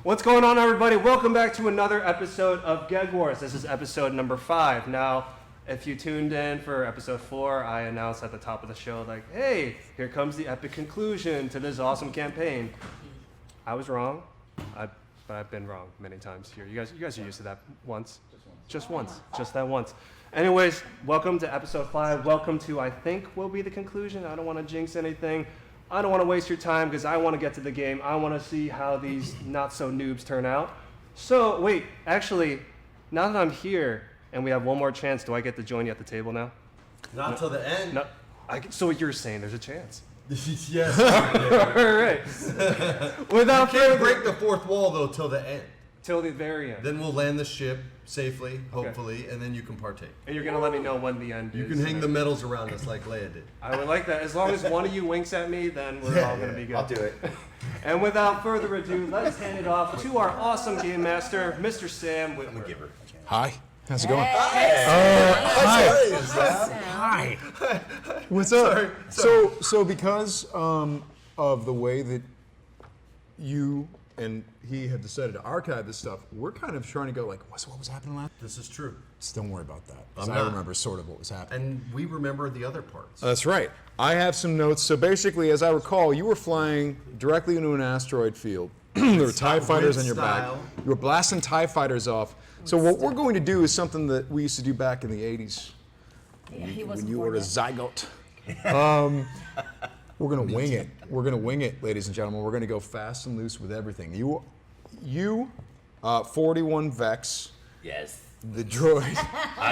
What's going on, everybody? Welcome back to another episode of GEGG Wars. This is episode number 5. Now, if you tuned in for episode 4, I announced at the top of the show, like, hey, here comes the epic conclusion to this awesome campaign. I was wrong, but I've been wrong many times here. You guys are used to that once. Just that once. Anyways, welcome to episode 5. Welcome to, I think, will be the conclusion. I don't want to jinx anything. I don't want to waste your time because I want to get to the game. I want to see how these not-so-noobs turn out. So, wait, actually, now that I'm here and we have one more chance, do I get to join you at the table now? Not till the end. No. So what you're saying, there's a chance. Yes. All right. Without you can't break the fourth wall, though, till the end. Till the very end. Then we'll land the ship safely, hopefully, and then you can partake. And you're going to let me know when the end is. You can hang the medals around us like Leia did. I would like that. As long as one of you winks at me, then we're all going to be good. I'll do it. And without further ado, let's hand it off to our awesome game master, Mr. Sam Witwer. I'm going to give her. Hi. How's it going? Hi. What's up? Sorry. So because of the way that you and he have decided to archive this stuff, we're kind of trying to go like, what was happening last? This is true. Just don't worry about that. Because I remember sort of what was happening. And we remember the other parts. That's right. I have some notes. So basically, as I recall, you were flying directly into an asteroid field. There were TIE fighters on your back. You were blasting TIE fighters off. So what we're going to do is something that we used to do back in the 80s. Yeah, when you were a zygote. We're going to wing it. We're going to wing it, ladies and gentlemen. We're going to go fast and loose with everything. You 41 Vex. Yes. The droid.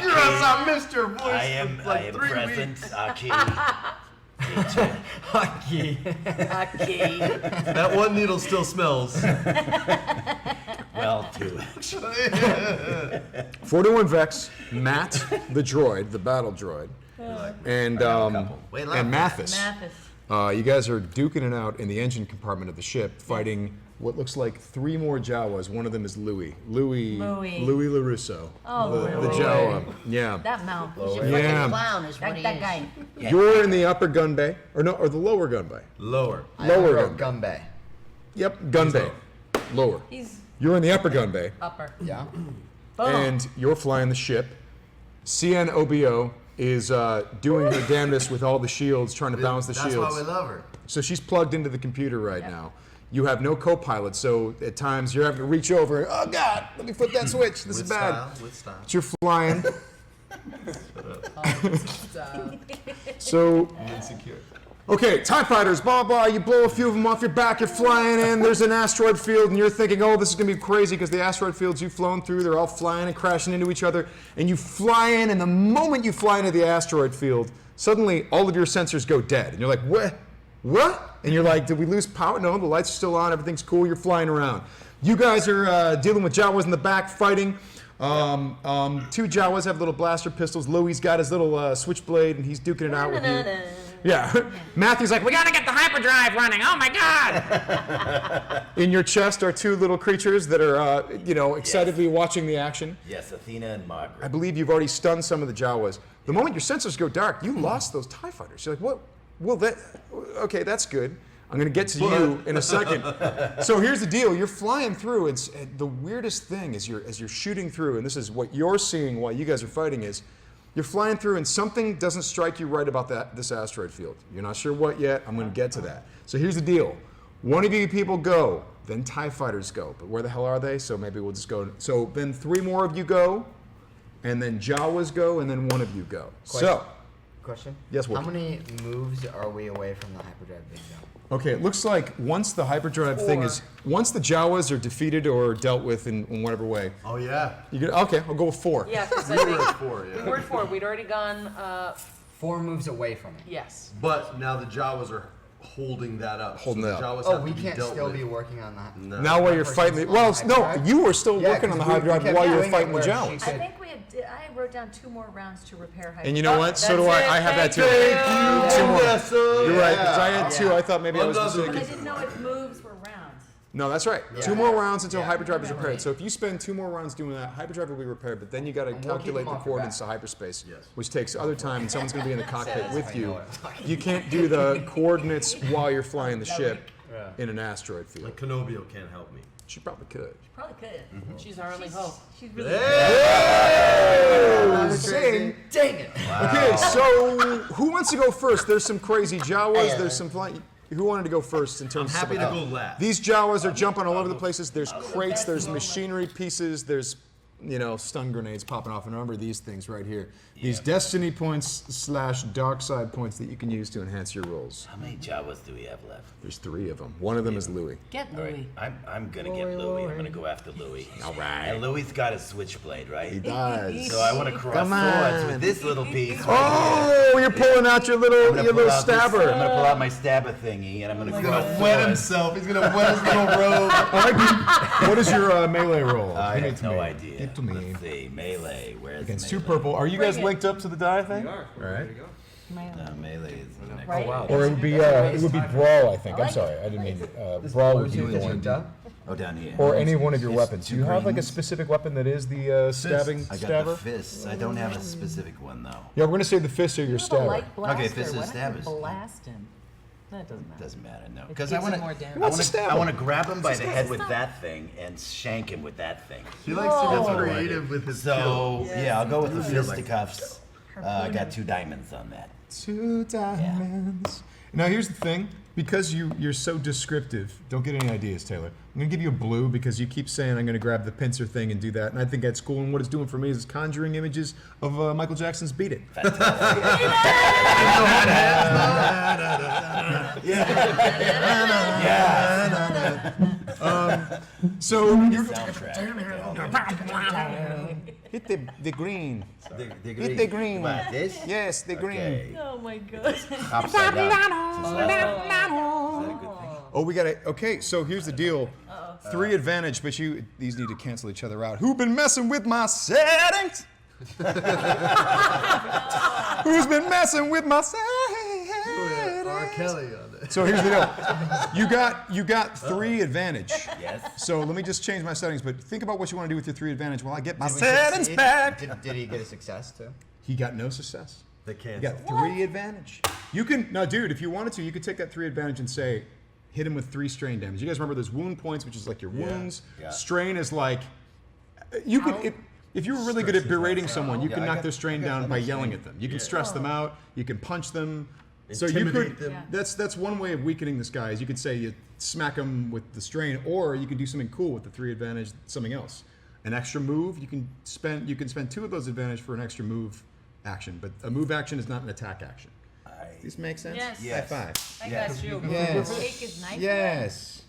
You're outside Mr. Voice. I am present. Aki. Aki. That one needle still smells. Well, 2 actually. 41 Vex, Matt, the droid, the battle droid, and Mathis. You guys are duking it out in the engine compartment of the ship, fighting what looks like 3 more Jawas. One of them is Louis LaRusso. Oh, the Jawa. Yeah. That mouth. Yeah. Clown is what he That is. guy. You're in the upper gun bay, or the lower gun bay. Lower. Lower gun bay. Yep, gun bay. Lower. He's You're in the upper gun bay. upper. Yeah. Boom. And you're flying the ship. CNOBO is doing her damnedest with all the shields, trying to balance the shields. That's why we love her. So she's plugged into the computer right now. You have no co-pilot, so at times you're having to reach over. Oh God, let me flip that switch. This is bad. With style. But you're flying. So, Insecure. okay, TIE fighters, blah, blah. You blow a few of them off your back. You're flying in. There's an asteroid field, and you're thinking, oh, this is going to be crazy because the asteroid fields you've flown through, they're all flying and crashing into each other. And you fly in, and the moment you fly into the asteroid field, suddenly all of your sensors go dead. And you're like, what? What? And you're like, did we lose power? No, the lights are still on. Everything's cool. You're flying around. You guys are dealing with Jawas in the back, fighting. 2 Jawas have little blaster pistols. Louie's got his little switchblade, and he's duking it out with you. Yeah. Matthew's like, we gotta get the hyperdrive running. Oh my God! In your chest are 2 little creatures that are, excitedly watching the action. Yes, Athena and Margaret. I believe you've already stunned some of the Jawas. The moment your sensors go dark, you lost those TIE fighters. You're like, what? Well, okay, that's good. I'm going to get to you in a second. So here's the deal. You're flying through. It's the weirdest thing as you're shooting through, and this is what you're seeing while you guys are fighting is, you're flying through and something doesn't strike you right about this asteroid field. You're not sure what yet. I'm going to get to that. So here's the deal. One of you people go, then TIE fighters go. But where the hell are they? So maybe we'll just go. So then 3 more of you go, and then Jawas go, and then 1 of you go. Question? Yes, How many moves are we away from the hyperdrive being done? Okay, it looks like once the hyperdrive thing is, once the Jawas are defeated or dealt with in whatever way. Oh, yeah. Okay, I'll go with 4. Yeah, because I We were at think 4, yeah. we were at 4. We'd already gone. 4 moves away from it. Yes. But now the Jawas are holding that up. Holding so it the up. Jawas Oh, have we to be can't dealt still with. be working on that. No. Now while you're fighting, you were still working on the hyperdrive while you were fighting the Jawas. I think we had. I wrote down 2 more rounds to repair hyperdrive. And you know what? So do I. I have that too. Thank you, 2 more. Vanessa. You're right, because I had 2. I thought maybe I was But I mistaken. didn't know if moves were rounds. No, that's right. Yeah. 2 more rounds until Yeah. hyperdrive is repaired. So if you spend 2 more rounds doing that, hyperdrive will be repaired, but then you got to And we'll keep calculate them the off your coordinates to back. hyperspace, Yes. which takes other time, and someone's going to be in the cockpit with I you. know it. You can't do the coordinates while you're flying the ship. in an asteroid field. Like Kenobio can't help me. She probably could. Probably could. She's our only hope. She's really Saying, Dang it! okay, so who wants to go first? There's some crazy Jawas. There's some flying. Who wanted to go first in terms I'm happy of to go last. These Jawas are jumping all over the places. There's crates, there's machinery pieces, there's stun grenades popping off. And remember these things right here. These destiny points / dark side points that you can use to enhance your rolls. How many Jawas do we have left? There's 3 of them. One of them is Louis. Get All right, Louis. I'm gonna get Louis. I'm gonna go after Louis. All right. And Louis's got a switchblade, right? He does. So I want to cross Come swords on. with this little piece. Oh, you're pulling out your I'm little gonna pull out this- stabber. I'm gonna pull out my stabber thingy, and I'm gonna He's cross gonna wet swords. himself. He's gonna wet his little robe. What is your melee roll? I Give it have to no me. idea. Give it to me. Let's see, melee. Where's Against melee? 2 purple. Are you guys Bring it. linked up to the die thing? We are. All right. Ready to go. Melee is the next Right? one. Or it would be brawl, I think. I'm sorry, I didn't mean brawl would be the one. Oh, down here. Or any one of your It's weapons. Do 2 you have like a greens. specific weapon that is the stabbing I got stabber? the fists. I don't have a specific one though. Yeah, we're gonna say the fists are your You have a stabber. light blaster. if it's a Why don't stab, you it's- blast him? That doesn't matter. Doesn't matter, no. It Because gives I him want more to. damage. What's a stab I want to him? grab him by the head with that thing and shank him with that thing. He likes to Whoa. get creative with his So yeah, I'll go with the Yes. fisticuffs. I got 2 diamonds on that. 2 diamonds. Now here's the thing. Because you're so descriptive, don't get any ideas, Taylor. I'm gonna give you a blue because you keep saying I'm gonna grab the pincer thing and do that, and I think that's cool. And what it's doing for me is conjuring images of Michael Jackson's "Beat It." So you're Soundtrack. hit the green. The Hit the green. What, this? Yes, the green. Okay. Oh my god. Upside down. Is that a good thing? Oh, we got it. Okay, so here's the deal. 3 advantage, but these need to cancel each other out. Who been messing with my settings? Who's been messing with my settings? R. Kelly on it. So here's the deal. You got 3 advantage. Yes. So let me just change my settings, but think about what you want to do with your 3 advantage while I get my settings back. Did he get a success too? He got no success. They You can't. got 3 advantage. You can now, dude. If you wanted to, you could take that 3 advantage and say, hit him with 3 strain damage. You guys remember there's wound points, which is like your wounds. Yeah. Strain is like you could. If you were really good at berating someone, you can I knock got- their strain I got down by understand. yelling at them. You can stress them out. You can punch them. So you Intimidate could. them. That's one way of weakening this guy. Is you could say you smack him with the strain, or you can do something cool with the 3 advantage, something else. An extra move you can spend. You can spend 2 of those advantage for an extra move action, but a move action is not an attack action. Does this make sense? Yes. Yes. High five. I Yes. got you. Yes. Take his knife. Yes.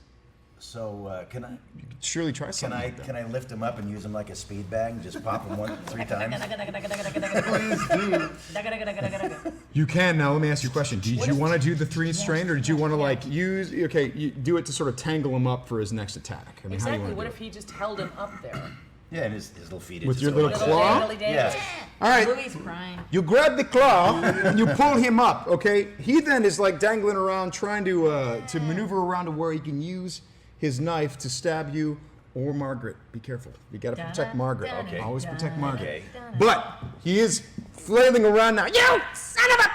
So can I Surely try something like that. can I lift him up and use him like a speed bag and just pop him 3 times? You can now. Let me ask you a question. Did you want to do the 3 strain, or did you want to like use? Okay, you do it to sort of tangle him up for his next attack. I mean, how do you Exactly. want What to if do he just held him up there? Yeah, and his little feet. With just your go little like claw? that. Yeah. it? All right. Louis crying. You grab the claw and you pull him up. Okay. He then is like dangling around, trying to maneuver around to where he can use his knife to stab you or Margaret. Be careful. You got to protect Margaret. Okay. Always protect Margaret. Okay. But he is flailing around now. You son of a!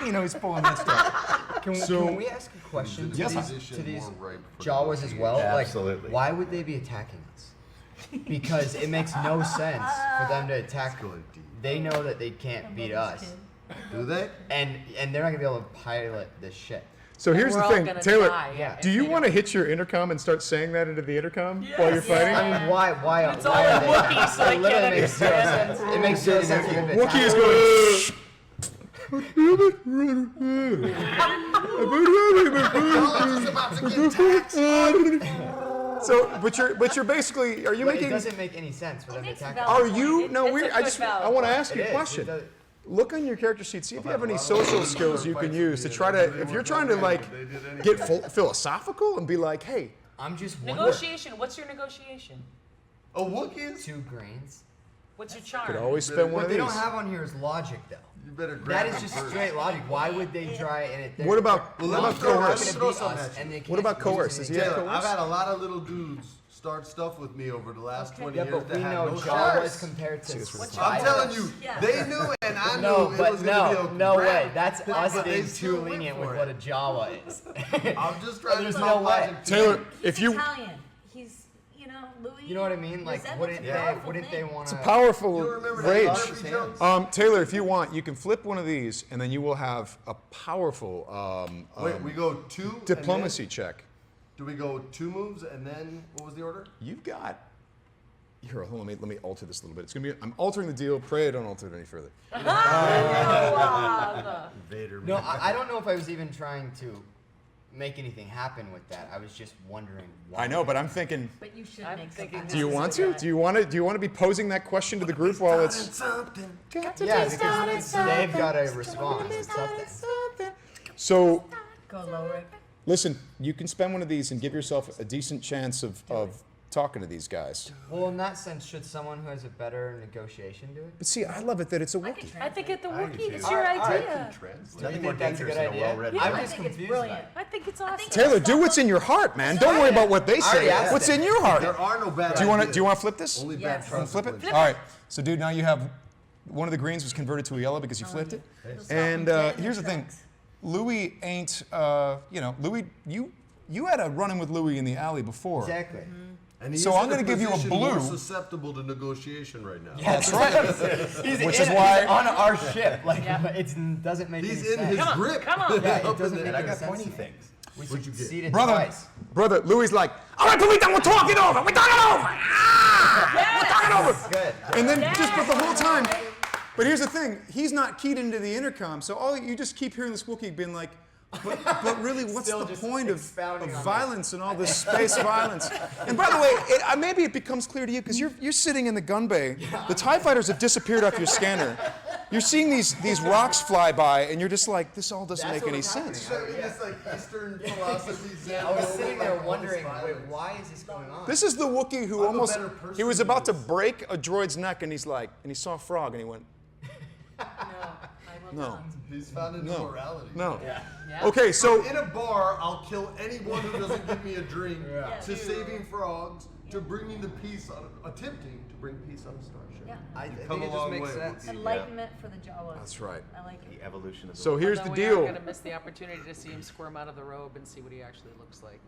You know, he's pulling that stuff. Can we ask a question to Yes, these Jawas as well? Absolutely. Like, why would they be attacking us? Because it makes no sense for them to attack. They know that they can't beat us, Do they? and they're not gonna be able to pilot this ship. So here's We're the all thing, gonna Taylor. die, yeah. Do you want to hit your intercom and start saying that into the intercom while you're fighting? I mean, why? It's all in Wookiee, so I It literally can't makes zero understand. sense. It makes zero sense. even if it's Wookiee is going. So, but you're basically, are you But it making? doesn't make any sense for them to makes attack a us. valid Are you? No, It's we. a I good just. valid I want to point. ask you It a is. question. It does- Look on your character sheet. See if you have any social skills you can use to try to. If you're trying to like get philosophical and be like, hey, I'm just wondering. Negotiation. What's your negotiation? A Wookiees? 2 grains. What's your charm? could always spend one What of they these. don't have on here is logic, though. You better grab That is him just first. straight logic. Why would they try and it? What about Well, what let about me throw- coerce? let me throw something at you. What about coerce? Does he have Taylor, coerce? I've had a lot of little dudes start stuff with me over the last 20 Yeah, years but that we had know no Jawas shots. compared to I'm telling you, they knew and I knew No, it but was going to be a no way. grab. That's us But they being still too went lenient for with it. what a Jawa is. I'm just trying There's to no talk way. logic to Taylor, you. if you, Italian. He's, Louis. You know what I mean? Like, wouldn't they want it's a to? powerful You remember that rage. Murphy jokes? Taylor, if you want, you can flip one of these, and then you will have a powerful Wait, we go 2 and diplomacy then- check. Do we go 2 moves and then what was the order? You've got. Here, hold on. Let me alter this a little bit. It's gonna be. I'm altering the deal. Pray I don't alter it any further. Vader. No, I don't know if I was even trying to make anything happen with that. I was just wondering why. I know, but I'm thinking. But you should I'm make thinking some. Do you want to? Do you want to? Do you want to be posing that question to the group while it's? something. Yeah, because they've got to respond to something. So, Go low, Rick. listen. You can spend one of these and give yourself a decent chance of talking to these guys. Well, in that sense, should someone who has a better negotiation do it? But see, I love it that it's a Wookiee. I think at the I do Wookiee, too. it's your idea. Do you think that's a good idea? I'm I just think it's confused. brilliant. I think it's awesome. Taylor, do what's in your heart, man. Don't worry about what they say. already asked What's it. in your heart? There are no bad Do you want to? ideas. Do you want to flip this? Only Yes. bad Want to flip it? consequences. All right. So, dude, now you have one of the greens was converted to a yellow because you flipped it. And here's the thing, Louis ain't. Louis, you had a run-in with Louis in the alley before. Exactly. And So he's I'm in gonna give you a position more blue. susceptible to negotiation right now. That's right. Which is He's why. on our ship. Like, Yeah. it doesn't make He's any in sense. his Come on, grip. come on. Yeah, it Up doesn't in make there. any sense. We What'd you get? succeeded Brother, twice. Louis like, all right, but we're done. We're talking over. We're talking over. We're talking over. Good. And then but the whole time. But here's the thing: he's not keyed into the intercom, so all you just keep hearing this Wookiee being like, but really, what's Still the just point of expounding on this. violence and all this space violence? And by the way, maybe it becomes clear to you because you're sitting in the gun bay. The TIE fighters have disappeared off your scanner. You're seeing these rocks fly by, and you're just like, this all doesn't make any sense. It's like Eastern philosophy. Zen I was over, sitting like, there all wondering, this wait, violence. why is this going on? This is the Wookiee who I'm a almost, better person he was than about to this. break a droid's neck, and he saw a frog, and he went, No, I will no, not. He's found into No. morality. no. Yeah. Okay, so In a bar, I'll kill anyone who doesn't give me a drink. Yeah. To saving frogs, to bringing the peace on, attempting to bring peace on a starship. Yeah. I You've think come it a just long makes way. sense. Wookiee. Enlightenment for the Jawas. that's right. I like it. Evolution of the So here's the Although we are deal. gonna miss the opportunity to see him squirm out of the robe and see what he actually looks like.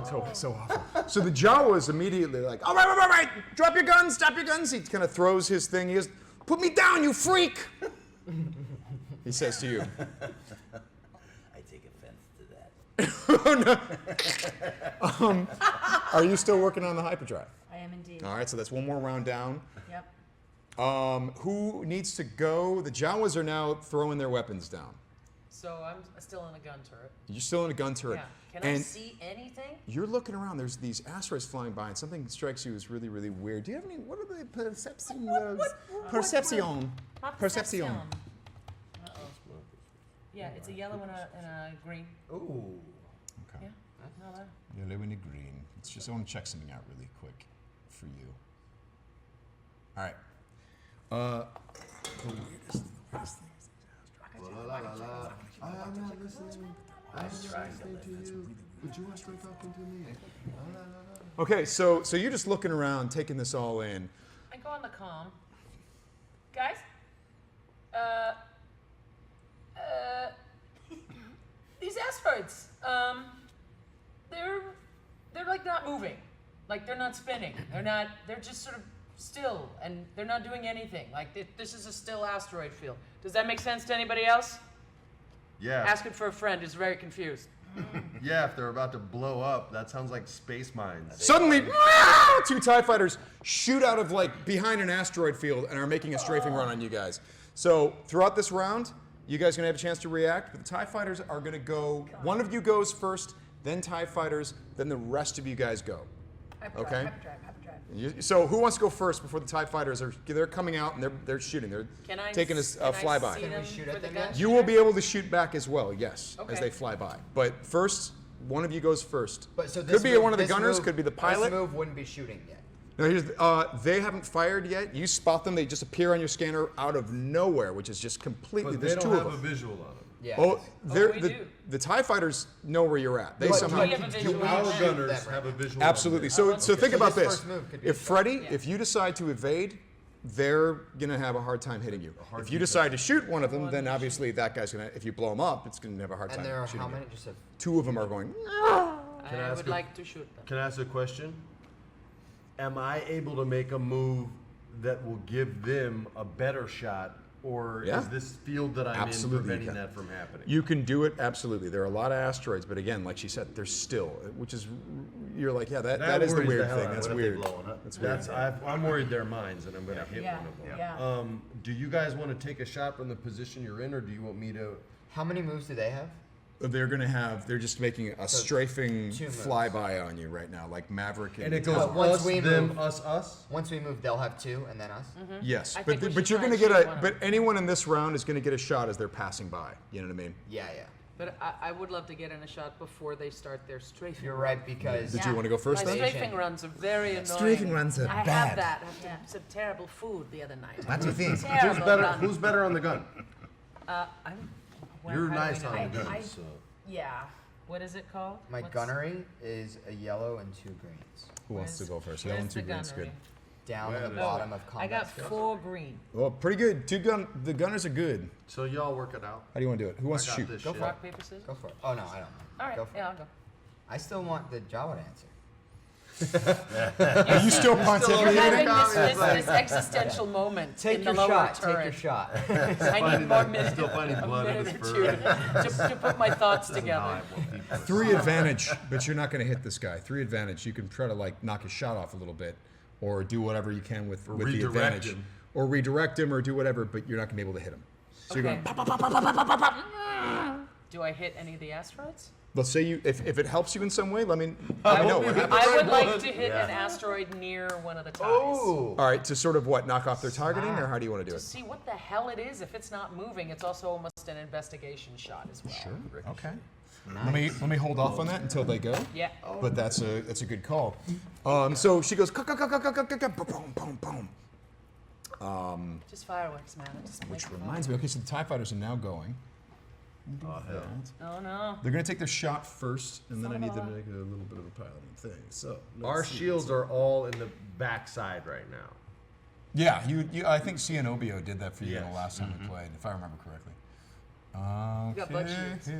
So awful. So the Jawas immediately like, all right, drop your guns, stop your guns. He kind of throws his thing. He goes, put me down, you freak. He says to you. I take offense to that. Are you still working on the hyperdrive? I am indeed. All right, so that's one more round down. Yep. Who needs to go? The Jawas are now throwing their weapons down. So I'm still in a gun turret. You're still in a gun turret. Yeah. Can I and see anything? you're looking around. There's these asteroids flying by, and something strikes you as really, really weird. Do you have any? What are the perception? Perception. Perception. Uh-oh. Yeah, it's a yellow and a green. Ooh. Okay. Yeah. No, that. Yellow and a green. It's just I want to check something out really quick for you. All right. The weirdest thing is La, la, la, la. I'm not listening. I'm not listening to you. But you are straight talking to me. La, la, la, la. Okay, so you're just looking around, taking this all in. I go on the comm. Guys? These asteroids, they're like not moving. Like they're not spinning. They're just sort of still and they're not doing anything. Like this is a still asteroid field. Does that make sense to anybody else? Yeah. Asking for a friend who's very confused. Yeah, if they're about to blow up, that sounds like space mines. Suddenly, two TIE fighters shoot out of like behind an asteroid field and are making a strafing run on you guys. So throughout this round, you guys are gonna have a chance to react, but the TIE fighters are gonna go, one of you goes first, then TIE fighters, then the rest of you guys go. Hyperdrive, Okay. hyperdrive, hyperdrive. So who wants to go first before the TIE fighters they're coming out and they're shooting, they're Can I taking a can I flyby. see Can we them shoot for at the them gun yet? You will be able to shoot back as well, yes, as Okay. they fly by. But first, one of you goes first. But so this could be move, one of the this gunners, move- could be the pilot. This move wouldn't be shooting yet. No, they haven't fired yet. You spot them; they just appear on your scanner out of nowhere, which is just completely. But they There's don't two have of a them. visual on them. Yeah. Oh, we do. the TIE fighters know where you're at. They But somehow. we have a visual Our on gunners that have a visual. Absolutely. on So, let's so do think it. about This this. first move could be If Freddie, Yeah. if you decide to evade, they're gonna have a hard time hitting you. hard If you defense. decide to shoot one of them, then obviously that guy's gonna. If you blow him up, it's gonna have a hard time And there are shooting how you. many? Just a 2 of them are going. I I ask would a- like to shoot them. Can I ask a question? Am I able to make a move that will give them a better shot, or Yeah. is this field that I'm Absolutely you in preventing can. that from happening? You can do it absolutely. There are a lot of asteroids, but again, like she said, there's still, which is, you're like, yeah, that is the worries weird hell thing. out of That's me. weird. That's I'm worried they're mines, and I'm going to hit Yeah, one of them. yeah. Do you guys want to take a shot from the position you're in, or do you want me to? How many moves do they have? They're just making a strafing 2 moves. flyby on you right now, like Maverick. And it But goes once us, we them, move- us. Once we move, they'll have 2, and then us. Yes, I but think we but should you're try gonna and get shoot a, one of but anyone in this round is gonna get a shot as they're passing by. You know what I mean? Yeah. But I would love to get in a shot before they start their strafing. You're run. right because Did you want to go first My then? strafing runs are very annoying. Strafing runs are I bad. have that. I had some terrible food the other night. What do you think? Terrible Who's better on the gun? Well, You're how do nice we know? on the gun. I- So. Yeah. What is it called? my What's- gunnery is a yellow and 2 greens. Who wants to where's- go first? where's Yellow and 2 the green's good. gunnery? Down Where at the is it? bottom of combat. I got skills. 4 green. Well, pretty good. The gunners are good. So y'all work it out. How do you want to do it? Who wants to I got shoot? this Go shit. for it. Rock, paper, scissors? Go for it. Oh no, I don't. All right, Go for yeah, it. I'll go. I still want the Jawa to answer. Are you still We're pontificating? having this existential moment Take in your the lower shot. turret. Take your shot. I need more minutes, Still finding a blood in minute his or fur. two to put my thoughts together. 3 advantage, but you're not going to hit this guy. 3 advantage. You can try to like knock his shot off a little bit, or do whatever you can with the redirect advantage, him. or redirect him, or do whatever. But you're not going to be able to hit him. So you're Okay. going. Pop, pop, pop, pop, pop, pop, pop. Do I hit any of the asteroids? Let's say you, if it helps you in some way, let me I know. would, What happens. I would like to hit an asteroid near one of the ties. Ooh. All right, to sort of what, knock off their targeting, or how do you want to do To it? see what the hell it is. If it's not moving, it's also almost an investigation shot as well. Sure. Okay. Let me hold off on that until they go. Yeah. But that's a good call. So she goes, boom, boom, boom. Just fireworks, man. It just Which makes it reminds me, okay, so the TIE fighters are now going. Oh, hell. fun. Oh no. They're going to take their shot first, and then I need to make a little bit of a piloting thing. So Our let's see. shields are all in the backside right now. Yeah, you I think Cianobio did that for you in the Yes. last time we played, if I remember correctly. got butt sheets.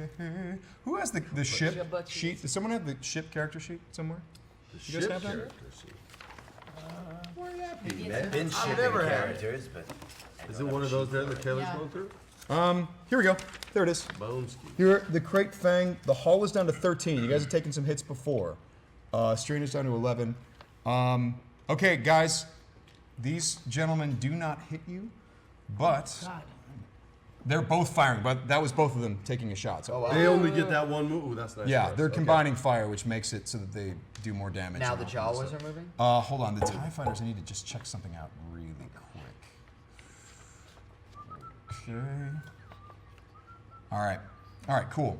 Who has the got ship butt sheet? sheets. Does someone have the ship character sheet somewhere? The You guys have that? character sheet. Been shipping never had it. characters, but I Is don't it one have of a those sheet there for that it. Taylor's Yeah. going through? Here we go. There it is. Boneski. Here, the crate fang. The hull is down to 13. You guys have taken some hits before. Strain is down to 11. Okay, guys, these gentlemen do not hit you, but they're both firing. But that was both of them taking a shot. So Oh, wow. They only get that one move. Ooh, that's nice. yeah, for us. they're Okay. combining fire, which makes it so that they do more damage. Now and the all that Jawas stuff. are moving. Hold on, the TIE fighters. I need to just check something out really quick. Okay. All right, cool.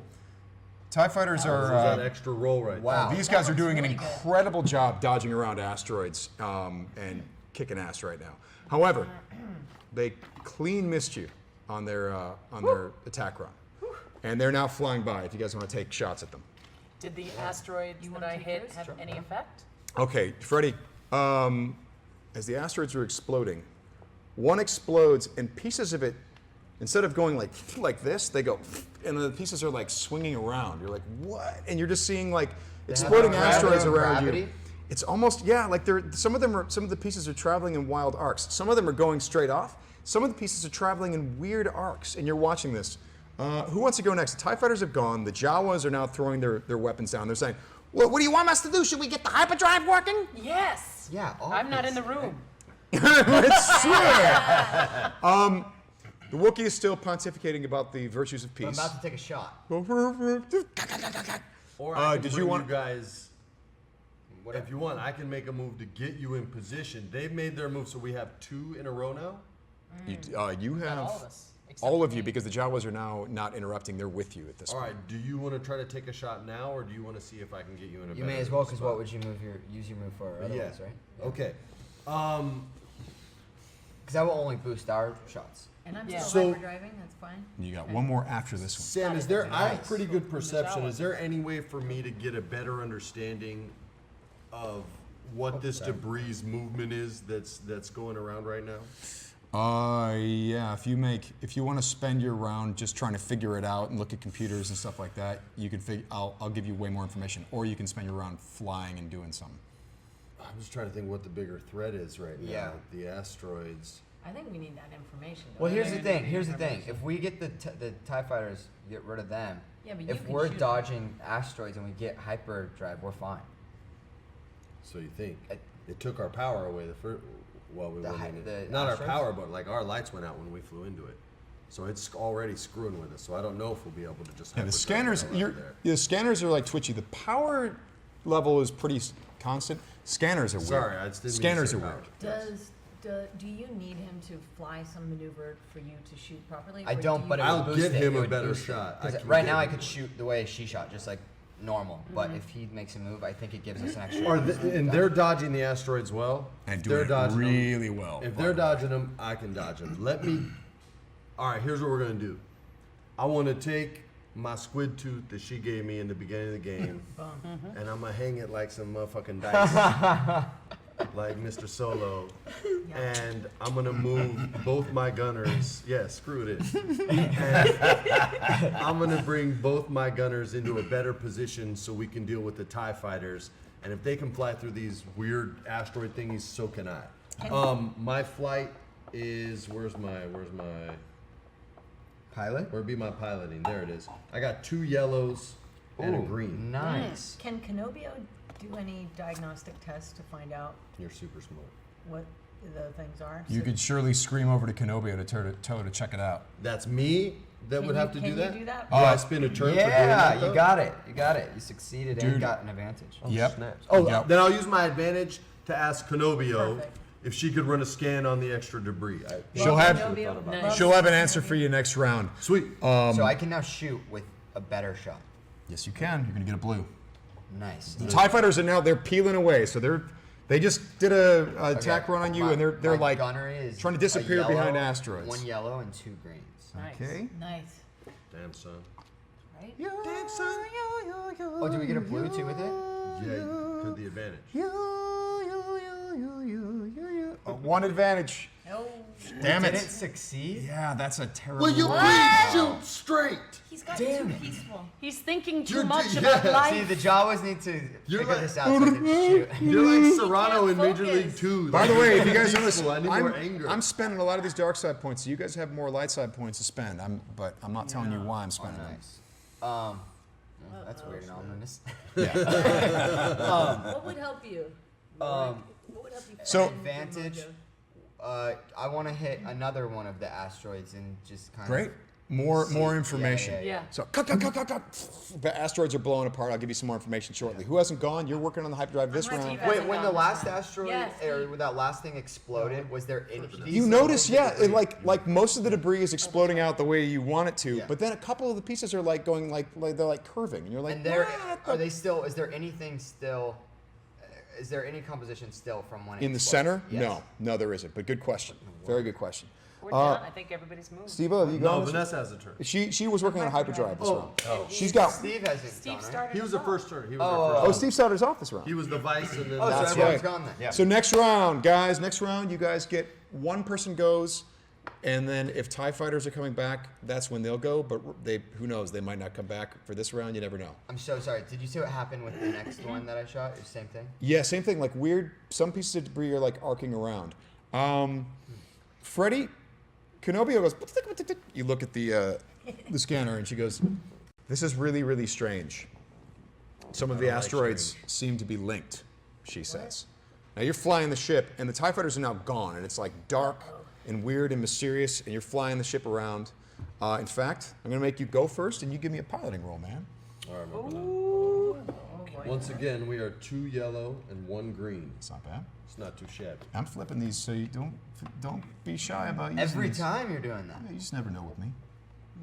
TIE fighters There's are. that extra roll right Wow. These guys are doing an incredible job dodging around asteroids and kicking ass right now. However, they clean missed you on their attack run, and they're now flying by. If you guys want to take shots at them. Did the asteroids that I hit have any effect? Okay, Freddie. As the asteroids are exploding, one explodes and pieces of it, instead of going like this, they go, and the pieces are like swinging around. You're like, what? And you're just seeing like exploding gravity asteroids on around you. gravity? It's almost like some of the pieces are traveling in wild arcs. Some of them are going straight off. Some of the pieces are traveling in weird arcs, and you're watching this. Who wants to go next? The TIE fighters have gone. The Jawas are now throwing their weapons down. They're saying, well, what do you want us to do? Should we get the hyperdrive working? Yes. Yeah. I'm not in the room. Let's swear. The Wookiee is still pontificating about the virtues of I'm peace. about to take a shot. Or I can did bring you want- guys? If you want, I can make a move to get you in position. They've made their move, so we have 2 in a row now. You have All of us. except all for of you me. because the Jawas are now not interrupting. They're with you at this All point. right. Do you want to try to take a shot now, or do you want to see if I can get you in a? You better may as well, because spot? what would you use your move for otherwise, right? Okay. Because that will only boost our shots. And I'm Yeah. still So- hyperdriving, that's fine. You got one more after this one. Sam, is there? I have Nice. pretty good perception. Is there any way for me to get a better understanding of what this debris movement is that's going around right now? Yeah. If you want to spend your round just trying to figure it out and look at computers and stuff like that, you can I'll give you way more information, or you can spend your round flying and doing something. I'm just trying to think what the bigger threat is right now. Yeah. The asteroids. I think we need that information. don't Well, we? here's the thing. Here's the thing. If we get the TIE fighters, get rid of them. Yeah, but you If can we're shoot 'em. dodging asteroids and we get hyperdrive, we're fine. So you think it took our power away the first? Well, we The went hy- in the it. Not our asteroids? power, but like our lights went out when we flew into it. So it's already screwing with us. So I don't know if we'll be able to just. Yeah, the hyperdrive scanners. around there. The scanners are like twitchy. The power level is pretty constant. Scanners are weird. Sorry, I just didn't. Scanners are mean to say weird. power. Do you need him to fly some maneuver for you to shoot properly? I or don't, do but you- it would I'll boost get it, him it a would better boost it. shot. 'Cause I can right get now I him could a- shoot the way she shot, just like normal. But if he makes a move, I think it gives us an extra. And they're dodging the asteroids well. And they're doing it dodging them. really well. If they're dodging them, I can dodge them. Let me. All right, here's what we're gonna do. I want to take my squid tooth that she gave me in the beginning of the game, and I'm gonna hang it like some motherfucking dice, like Mr. Solo. And I'm gonna move both my gunners. Yeah, screw it. And I'm gonna bring both my gunners into a better position so we can deal with the TIE fighters. And if they can fly through these weird asteroid thingies, so can I. My flight is where's my Pilot? where'd be my piloting? There it is. I got 2 yellows and a Ooh, green. Nice. Can Kenobio do any diagnostic tests to find out You're super smart. what the things are? You So- could surely scream over to Kenobio to check it out. That's me that Can would you- have to can do that. you do that? Do I spin a turn for doing Yeah, that? you though? got it. You got it. You succeeded and Dude. got an advantage. Yep. Snaps. Oh, Yep. then I'll use my advantage to ask Kenobio Perfect. if she could run a scan on the extra debris. She'll have Kenobio Nice. loves she'll have an answer for you next round. Sweet. So I can now shoot with a better shot. Yes, you can. You're gonna get a blue. Nice. The TIE fighters are now peeling away, so they just did a attack Okay, run on you, my- and they're my like gunner is trying to a disappear behind yellow, asteroids. 1 yellow and 2 greens. Nice. Okay. Nice, Damn son. right? Oh, do we get a blue too with it? Yeah, to the advantage. One advantage. Oh, Damn Didn't it. succeed? Yeah, that's a terrible. Will you roll. please shoot straight? he's got Damn too it. peaceful. He's thinking too You're much d- about yeah. See, life. the Jawas need to You're figure like- this out so they can shoot. You're like Serrano in can't Major League focus. 2. By the way, if you guys notice, Peaceful, I need more anger. I'm spending a lot of these dark side points. So you guys have more light side points to spend. But I'm not telling you why I'm Oh, spending them. nice. Well, that's weird and ominous. What would help you? What would help you? So- find the Advantage. mojo? I want to hit another one of the asteroids and just kind Great. of. More See- information. yeah, Yeah. So cut. The asteroids are blowing apart. I'll give you some more information shortly. Who hasn't gone? You're working on the hyperdrive this I'm not round. even- Wait, when the last asteroid Yes, or Steve. when that last thing exploded, was there any? You notice, yeah, like most of the debris is exploding out the way you want it to, Yeah. but then a couple of the pieces are like going like they're like curving, and you're like, And there, what are the- they still? Is there anything still? Is there any composition still from when it in the exploded? center? Yes. No, there isn't. But good question. Very good question. We're done. I think everybody's moved. Steve, have you No, gone? Vanessa has a turn. She was working on hyperdrive this round. Oh. She's got. Steve hasn't Steve gone, right? started. He was us the off. first turn. He was Oh, our first. Oh, Steve started us off this round. He was the vice, and then Oh, so That's everyone's right. gone then. Yeah. So next round, guys, next round, you guys get one person goes, and then if TIE fighters are coming back, that's when they'll go. But who knows? They might not come back for this round. You never know. I'm so sorry. Did you see what happened with the next one that I shot? It was the same thing. Yeah, same thing. Like weird. Some pieces of debris are like arcing around. Freddie, Kenobio goes. You look at the scanner, and she goes, "This is really, really strange. Some of the asteroids seem to be linked," she says. Now you're flying the ship, and the TIE fighters are now gone, and it's like dark and weird and mysterious, and you're flying the ship around. In fact, I'm gonna make you go first, and you give me a piloting roll, man. All right, my brother. Once again, we are 2 yellow and 1 green. It's not bad. It's not too shabby. I'm flipping these, so you don't be shy about using Every these. time you're doing that, Yeah, you just never know with me.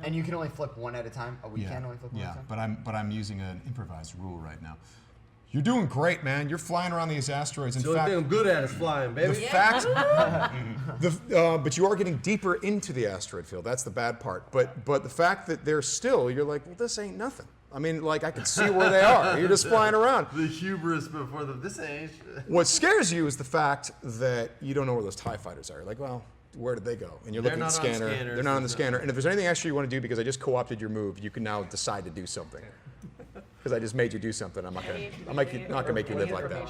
and you can only flip one at a time. Oh, we can only flip one at a time. But I'm using an improvised rule right now. You're doing great, man. You're flying around these asteroids. In The only fact, thing I'm good at is flying, baby. the fact, but you are getting deeper into the asteroid field. That's the bad part. But the fact that they're still, you're like, well, this ain't nothing. I mean, like, I can see where they are. You're just flying around. The hubris before this ain't. What scares you is the fact that you don't know where those TIE fighters are. You're like, well, where did they go? And you're looking at the scanner. They're not on the scanner. And if there's anything extra you want to do, because I just co-opted your move, you can now decide to do something. Because I just made you do something. I'm not gonna make you live like that.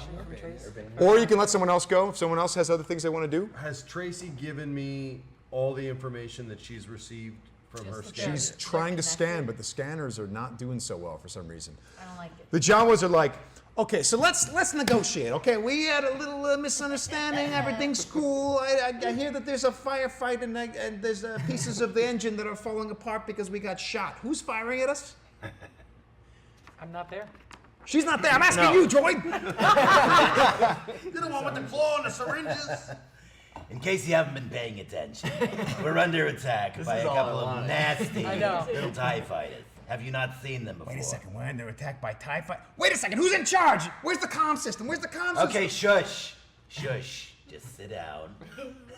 Or you can let someone else go. If someone else has other things they want to do. Has Tracy given me all the information that she's received from her scanner? She's trying to scan, but the scanners are not doing so well for some reason. I don't like it. The Jawas are like, okay, so let's negotiate. Okay, we had a little misunderstanding. Everything's cool. I hear that there's a firefight and there's pieces of the engine that are falling apart because we got shot. Who's firing at us? I'm not there. She's not there. I'm asking you, droid. You're the one with the claw and the syringes. In case you haven't been paying attention, we're under attack by a couple of nasty little TIE fighters. Have you not seen them before? Wait a second, we're under attack by TIE fight. Wait a second, who's in charge? Where's the comm system? Where's the comm system? Okay, shush. Shush. Just sit down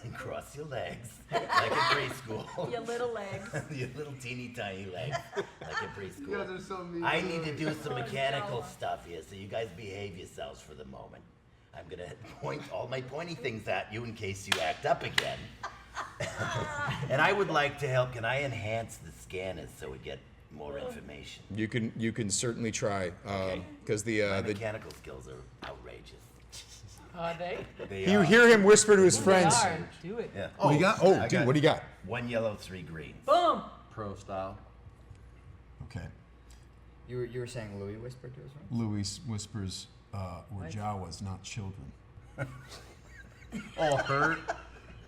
and cross your legs like in preschool. Your little legs. Your little teeny tiny legs like in preschool. I need to do some mechanical stuff here, so you guys behave yourselves for the moment. I'm gonna point all my pointy things at you in case you act up again. And I would like to help. Can I enhance the scanners so we get more information? You can certainly try because My mechanical skills are outrageous. Are they? you hear him whisper to his friends. They are. Do it. Yeah. What do you got? Oh, dude, what do you got? 1 yellow, 3 green. Boom. Pro style. Okay. You were saying Louis whispered to his friend? Louis whispers, we're Jawas, not children. All hurt.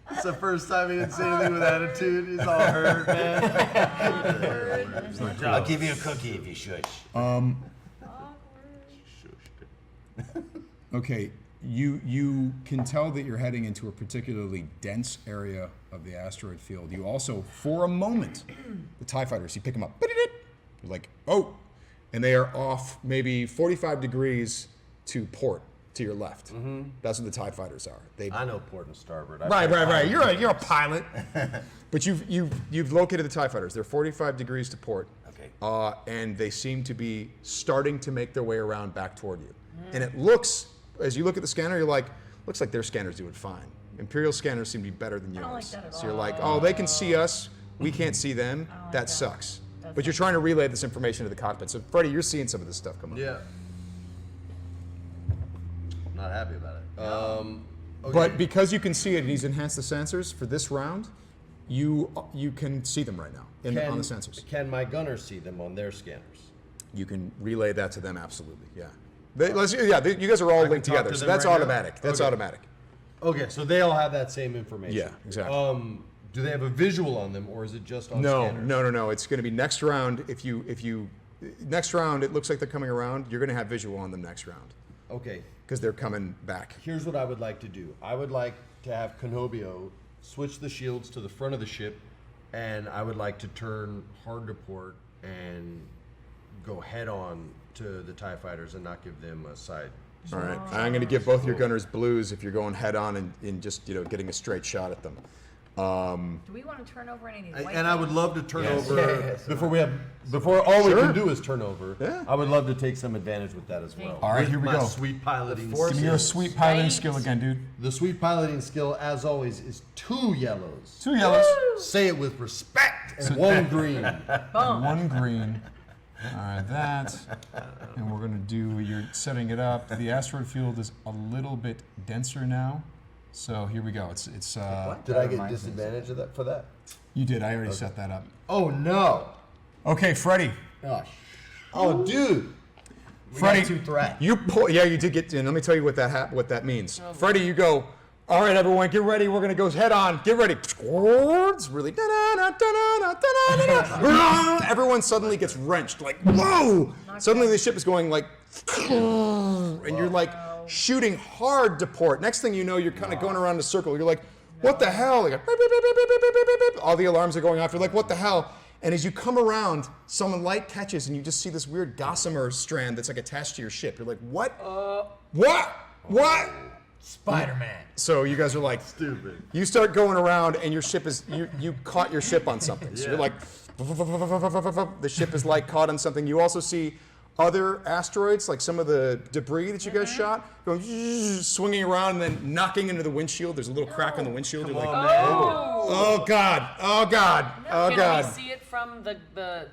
It's the first time he didn't say anything with attitude. He's all hurt, man. I'll give you a cookie if you shush. Okay, you can tell that you're heading into a particularly dense area of the asteroid field. You also, for a moment, the TIE fighters, you pick them up. You're like, oh, and they are off maybe 45 degrees to port to your left. That's what the TIE fighters are. I know port and starboard. Right. You're a pilot. But you've located the TIE fighters. They're 45 degrees to port. Okay. And they seem to be starting to make their way around back toward you. And it looks, as you look at the scanner, you're like, looks like their scanner's doing fine. Imperial scanners seem to be better than yours. don't like that at So you're like, oh, they can see us. We can't see them. That sucks. But you're trying to relay this information to the cockpit. So, Freddie, you're seeing some of this stuff come up. Yeah. Not happy about it. Okay. But because you can see it and he's enhanced the sensors for this round, you can see them right now on the sensors. Can my gunners see them on their scanners? You can relay that to them, absolutely, yeah. You guys are all linked talk together, to so them that's right now? automatic. That's Okay. automatic. Okay, so they all have that same information. Yeah, exactly. Do they have a visual on them, or is it just on No, scanners? no. It's going to be next round. If you next round, it looks like they're coming around. You're going to have visual on them next round Okay, because they're coming back. here's what I would like to do. I would like to have Kenobio switch the shields to the front of the ship, and I would like to turn hard to port and go head on to the TIE fighters and not give them a side. All right, I'm going to give both your gunners blues if you're going head on and just getting a straight shot at them. Do we want to turn over any of these white And I would things? love to turn over before all we can do is turn over. Yeah. I would love to take some advantage with that as well. All right, With here we my go. Sweet piloting. Give me your skills. sweet piloting Right. skill again, dude. The sweet piloting skill, as always, is 2 yellows. 2 yellows, Say it with respect. And 1 green. and 1 green. All right, that. And we're going to do, you're setting it up. The asteroid field is a little bit denser now. So here we go. It's Did I get disadvantage of that for that? you did. I already set that up. Oh no! Okay, Freddie. Oh dude! Freddie, 2 threat. you pull. Yeah, you did get. And let me tell you what that means. Freddie, you go. All right, everyone, get ready. We're gonna go head on. Get ready. It's really. Everyone suddenly gets wrenched. Like whoa! Suddenly the ship is going like, and you're like shooting hard to port. Next thing you know, you're kind of going around in a circle. You're like, what the hell? Like, beep, beep, beep, beep, beep, beep, beep, beep, beep. All the alarms are going off. You're like, what the hell? And as you come around, some light catches, and you just see this weird gossamer strand that's like attached to your ship. You're like, what? What? Spider-Man. So you guys are like, Stupid. you start going around, and your ship is, you caught your ship on something. So you're like, the ship is like caught on something. You also see other asteroids, like some of the debris that you guys shot, going swinging around and then knocking into the windshield. There's a little crack on the windshield. You're like, oh God, oh God, oh Can God. we see it from the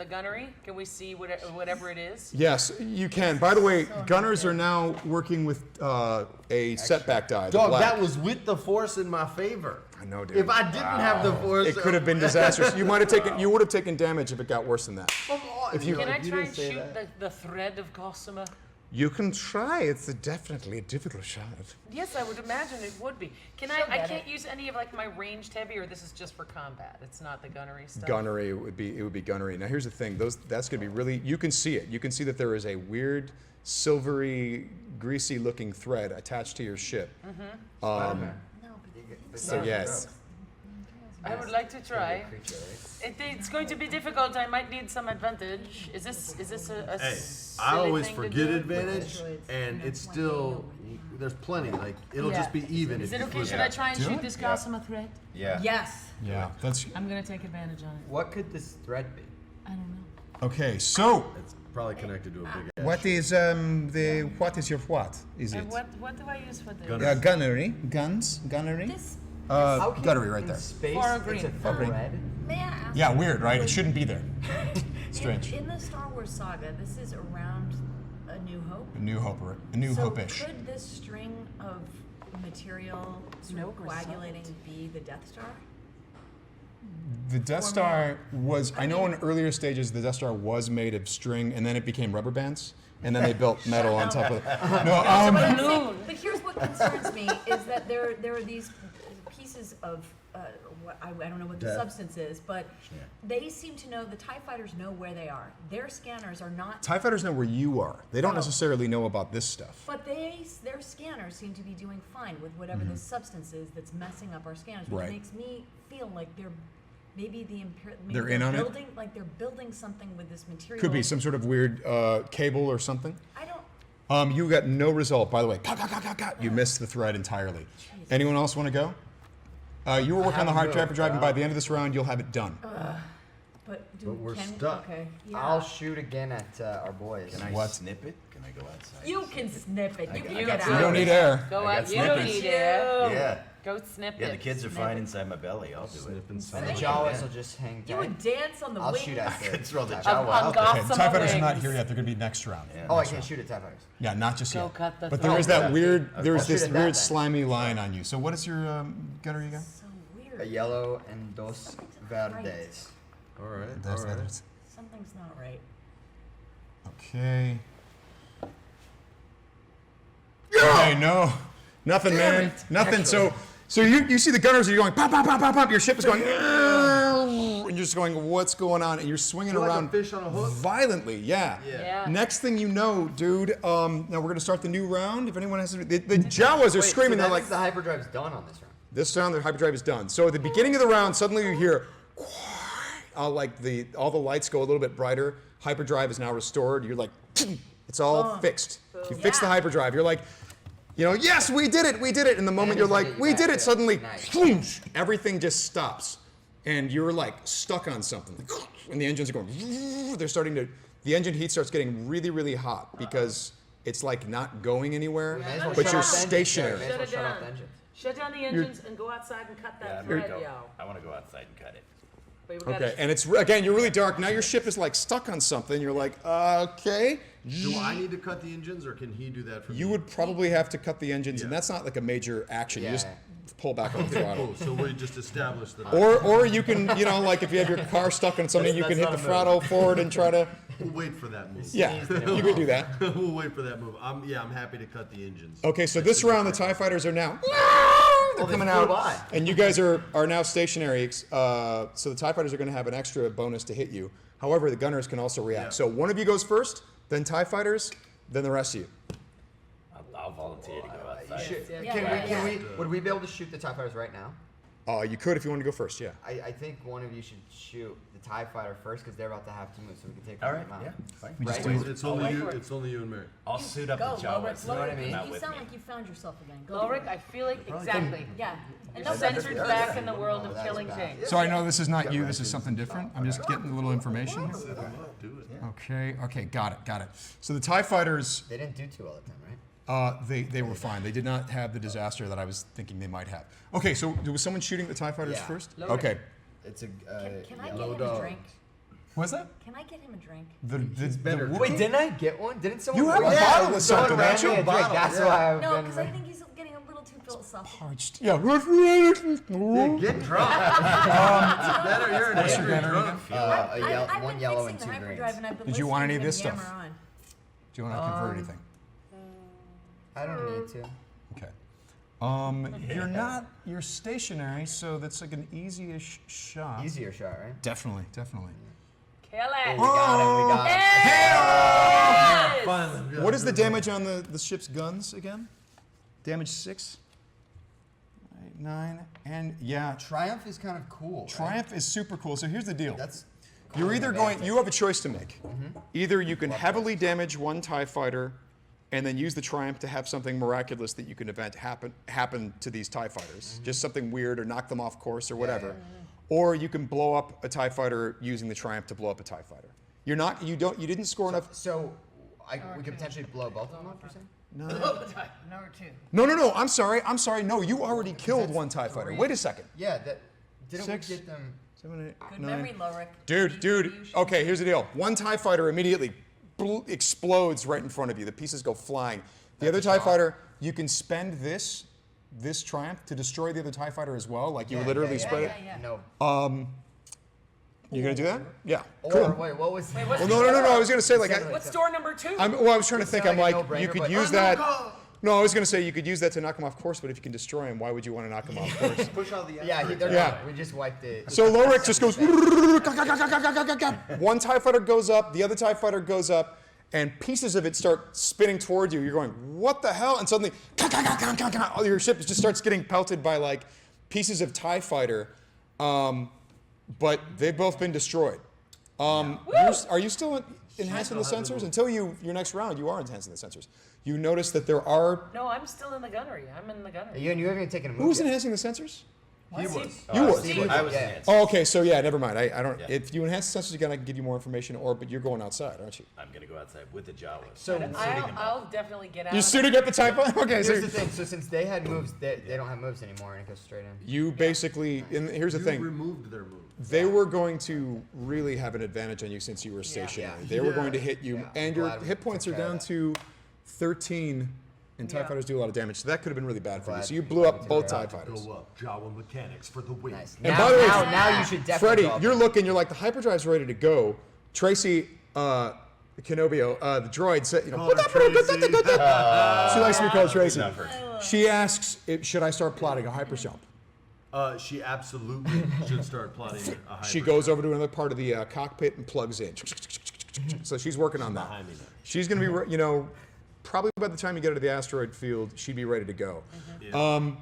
gunnery? Can we see whatever it is? Yes, you can. By the way, gunners are now working with a setback die. the Dog, black. that was with the force in my favor. I know, dude. If I didn't have the force, It could have been disastrous. You would have taken damage if it got worse than that. If you, Can I try and shoot the thread of gossamer? you can try. It's definitely a difficult shot. Yes, I would imagine it would be. Can I? I can't use any of like my ranged heavy, or this is just for combat. It's not the gunnery stuff. Gunnery, it would be gunnery. Now here's the thing. That's going to be really. You can see it. You can see that there is a weird, silvery, greasy-looking thread attached to your ship. So yes. I would like to try. It's going to be difficult. I might need some advantage. Is this a Hey, silly I always thing to forget do? advantage, and it's still there's plenty. Like it'll just be even. Is if it you okay? flip Should it. I try and shoot this gossamer thread? Yeah. Yes. Yeah. That's I'm gonna take advantage on it. What could this thread be? I don't know. okay. So It's probably connected to a big ass. what is what is your what? Is it? And what do I use for this? Gunnery, guns, gunnery. This, Gunnery right In there. space, For a it's green. a thread. may I ask? Yeah, weird, right? It shouldn't be there. Strange. In the Star Wars saga, this is around A New Hope. A New Hope, a New So Hope-ish. could this string of material sort of coagulating be the Death Star? The Death Star was, I know in earlier stages, the Death Star was made of string, and then it became rubber bands, and then they built metal on top of it. No, But I'm saying- Balloon. but here's what concerns me is that there are these pieces of I don't know what the Death. substance is, but they seem to know, the TIE fighters know where they are. Their scanners are not, TIE fighters know where you are. They don't Oh. necessarily know about this stuff. but their scanners seem to be doing fine with whatever this substance is that's messing up our scanners, which Right. makes me feel like they're maybe They're in on it? building, like they're building something with this material. Could be some sort of weird cable or something. I don't. You got no result, by the way. You missed the thread entirely. Anyone else want to go? You were working on the hard drive, and by the end of this round, you'll have it done. But we're can, stuck. Okay. Yeah. I'll shoot again at our boys. Can I What? snip it? Can I go outside? You can snip it. You can I get got out. You don't need air. Go I out. got You don't snippets. need air. Yeah. Go snip it. Yeah, the kids are Snip fine it. inside my belly. I'll do it. And the Snip it. Jawas will just hang You tight. would dance on the I'll wings. shoot at I could throw the On Jawa out there. Okay, gossamer TIE fighters are not wings. here yet. They're going to be next round. Yeah. Oh, I Next can't round. shoot at TIE fighters. Yeah, not just Go yet. cut the But throat. there is that weird, there's I'll this shoot at that weird then. slimy line on you. So what is your gunnery again? So weird. A yellow and dos verdes. All right. That's all right. that. Something's not right. Okay. Okay, no. Nothing, man. Nothing. So you see the gunners, you're going pop, pop, pop, pop, pop. Your ship is going, and you're just going, what's going on? And you're swinging Like a around fish on a hook? violently. Yeah. Yeah. Next thing you know, dude, now we're going to start the new round. If anyone has, the Jawas are screaming. They're like, the hyperdrive's done on this round. this round, the hyperdrive is done. So at the beginning of the round, suddenly you hear, all the lights go a little bit brighter. Hyperdrive is now restored. You're like, it's all fixed. You fixed the Yeah. hyperdrive. You're like, yes, we did it, we did it. And the moment And you're it's like, like we you did back it, it. suddenly, Nice. whoosh, everything just stops. And you're like stuck on something. And the engines are going, the engine heat starts getting really, really hot because it's like not going anywhere, May as well but shut you're off the engines, stationary. May as well Shut it shut off down. the engines. Shut down the engines and go outside and cut Yeah, that I'm gonna thread, go. yo. I want to go outside and cut it. But we gotta- Okay, and it's, again, you're really dark. Now your ship is like stuck on something. You're like, okay. Do I need to cut the engines, or can he do that for me? You would probably have to cut the engines, and Yeah. that's not like a major action. You Yeah. just pull back on the throttle. Cool. So we just established that. Or you can, like if you have your car stuck on something, you can hit That's the not a throttle forward and try to, We'll wait for that move. yeah, you could do that. We'll wait for that move. I'm happy to cut the engines. Okay, so this round the TIE fighters are now, they're they coming flew out, by. and you guys are now stationary, so the TIE fighters are going to have an extra bonus to hit you. However, the gunners can also react. Yeah. So one of you goes first, then TIE fighters, then the rest of you. I'll volunteer to go outside. Shoot. Yeah, Can yeah, we, would we be able to shoot the TIE fighters right now? You could if you want to go first, yeah. I think one of you should shoot the TIE fighter first because they're about to have to move, so we can take All one right, of them out. yeah, fine. Right? It's only you. It's only you and Mary. I'll suit up Go, the Jawas. Lulric. know what I mean? Not You with sound me. like you found yourself again. Go. Lulric, I feel like exactly. Yeah. And You're no censored back in the world of that's killing bad. things. So I know this is not you, this is something different. I'm just getting a little information here. Do it. Okay, got it. So the TIE fighters, They didn't do too well that time, right? they were fine. They did not have the disaster that I was thinking they might have. Okay, so was someone shooting the TIE fighters Yeah. first? Loaded. Okay. It's a. Can I yeah. get low him dog. a drink? What's that? Can I get him a drink? The better. Wookiee? Wait, didn't I get one? Didn't someone? You have a Yeah, bottle of someone something, ran don't you? me a drink. That's why I've No, been. because I think he's getting a little too philosophical. Parched. Yeah. Get drunk. It's better. You're an angry drunk. I've One been yellow fixing and the two hyperdrive greens. and I've been Did you want any of listening this to him stuff? yammer on. Do you want to convert anything? I don't need to. Okay. You're stationary, so that's like an easy-ish shot. Easier shot, right? Definitely. Kill it. We got him. Yes! Finally. What is the damage on the ship's guns again? Damage 6? 8, 9, and yeah, Triumph is kind of cool. right? Triumph is super cool. So here's the deal. That's. You're either going, you have a choice to make. Mm-hmm. Either you can heavily damage one TIE fighter and then use the Triumph to have something miraculous that you can event happen to these TIE fighters. Just something weird or knock them off course or whatever. Or you can blow up a TIE fighter using the Triumph to blow up a TIE fighter. You didn't score enough. So, we could potentially blow both of them up, you're saying? Number 2. No, I'm sorry. No, you already killed one TIE fighter. Wait a second. Yeah, that. Didn't 6, we get them? 7, 8, Good 9. memory, Lulric. Dude, okay, here's the deal. One TIE fighter immediately explodes right in front of you. The pieces go flying. The other TIE fighter, you can spend this Triumph to destroy the other TIE fighter as well. Like you literally spread it. Yeah. No. You're gonna do that? Yeah. Or, Cool. wait, what was. Wait, what's Well, no. I was gonna say like, What's door number 2? I was trying to think. not I'm like a like, no-brainer, you could but- use that. No, I was gonna say you could use that to knock him off course. But if you can destroy him, why would you want to knock him off course? Push all the. Yeah, they're Yeah. gone. We just wiped it. So Lulric just goes. One TIE fighter goes up, the other TIE fighter goes up, and pieces of it start spinning toward you. You're going, what the hell? And suddenly, your ship just starts getting pelted by like pieces of TIE fighter, but they've both been destroyed. Are you still enhancing the sensors? Until your next round, you are enhancing the sensors. You notice that there are. No, I'm still in the gunnery. I'm in the gunnery. You haven't even taken a move. Who's yet. enhancing the sensors? He was. You was. Steve I was yeah. enhancing. Oh, okay. So yeah, never mind. I don't. Yeah. If you enhance the sensors again, I can give you more information. But you're going outside, aren't you? I'm gonna go outside with the Jawas. So I'll definitely get out. You're of shooting at the TIE fighter. Okay. here's So the thing. So since they had moves, they don't have moves anymore, and it goes straight in. you basically. And here's the You thing. removed their move. They were going to really have an advantage on you since you were stationary. Yeah. They were going to hit you, Yeah. and your Glad we hit points are took care of down that. to 13. And TIE Yeah. fighters do a lot of damage, so that could have been really bad for you. Glad So you we blew up took both care TIE of fighters. Go up. Jawa mechanics for the win. Nice. And by the way, now you should definitely Freddie, go up. you're looking, you're like, the hyperdrive's ready to go. Tracy, Kenobio, the droid, said, you know, Call her Tracy. she likes to be called Tracy. Enough for- She asks, should I start plotting a hyper jump? She absolutely should start plotting a hybrid. She goes over to another part of the cockpit and plugs in. So she's working on that. behind me now. She's going to be, probably by the time you get to the asteroid field, she'd be ready to go.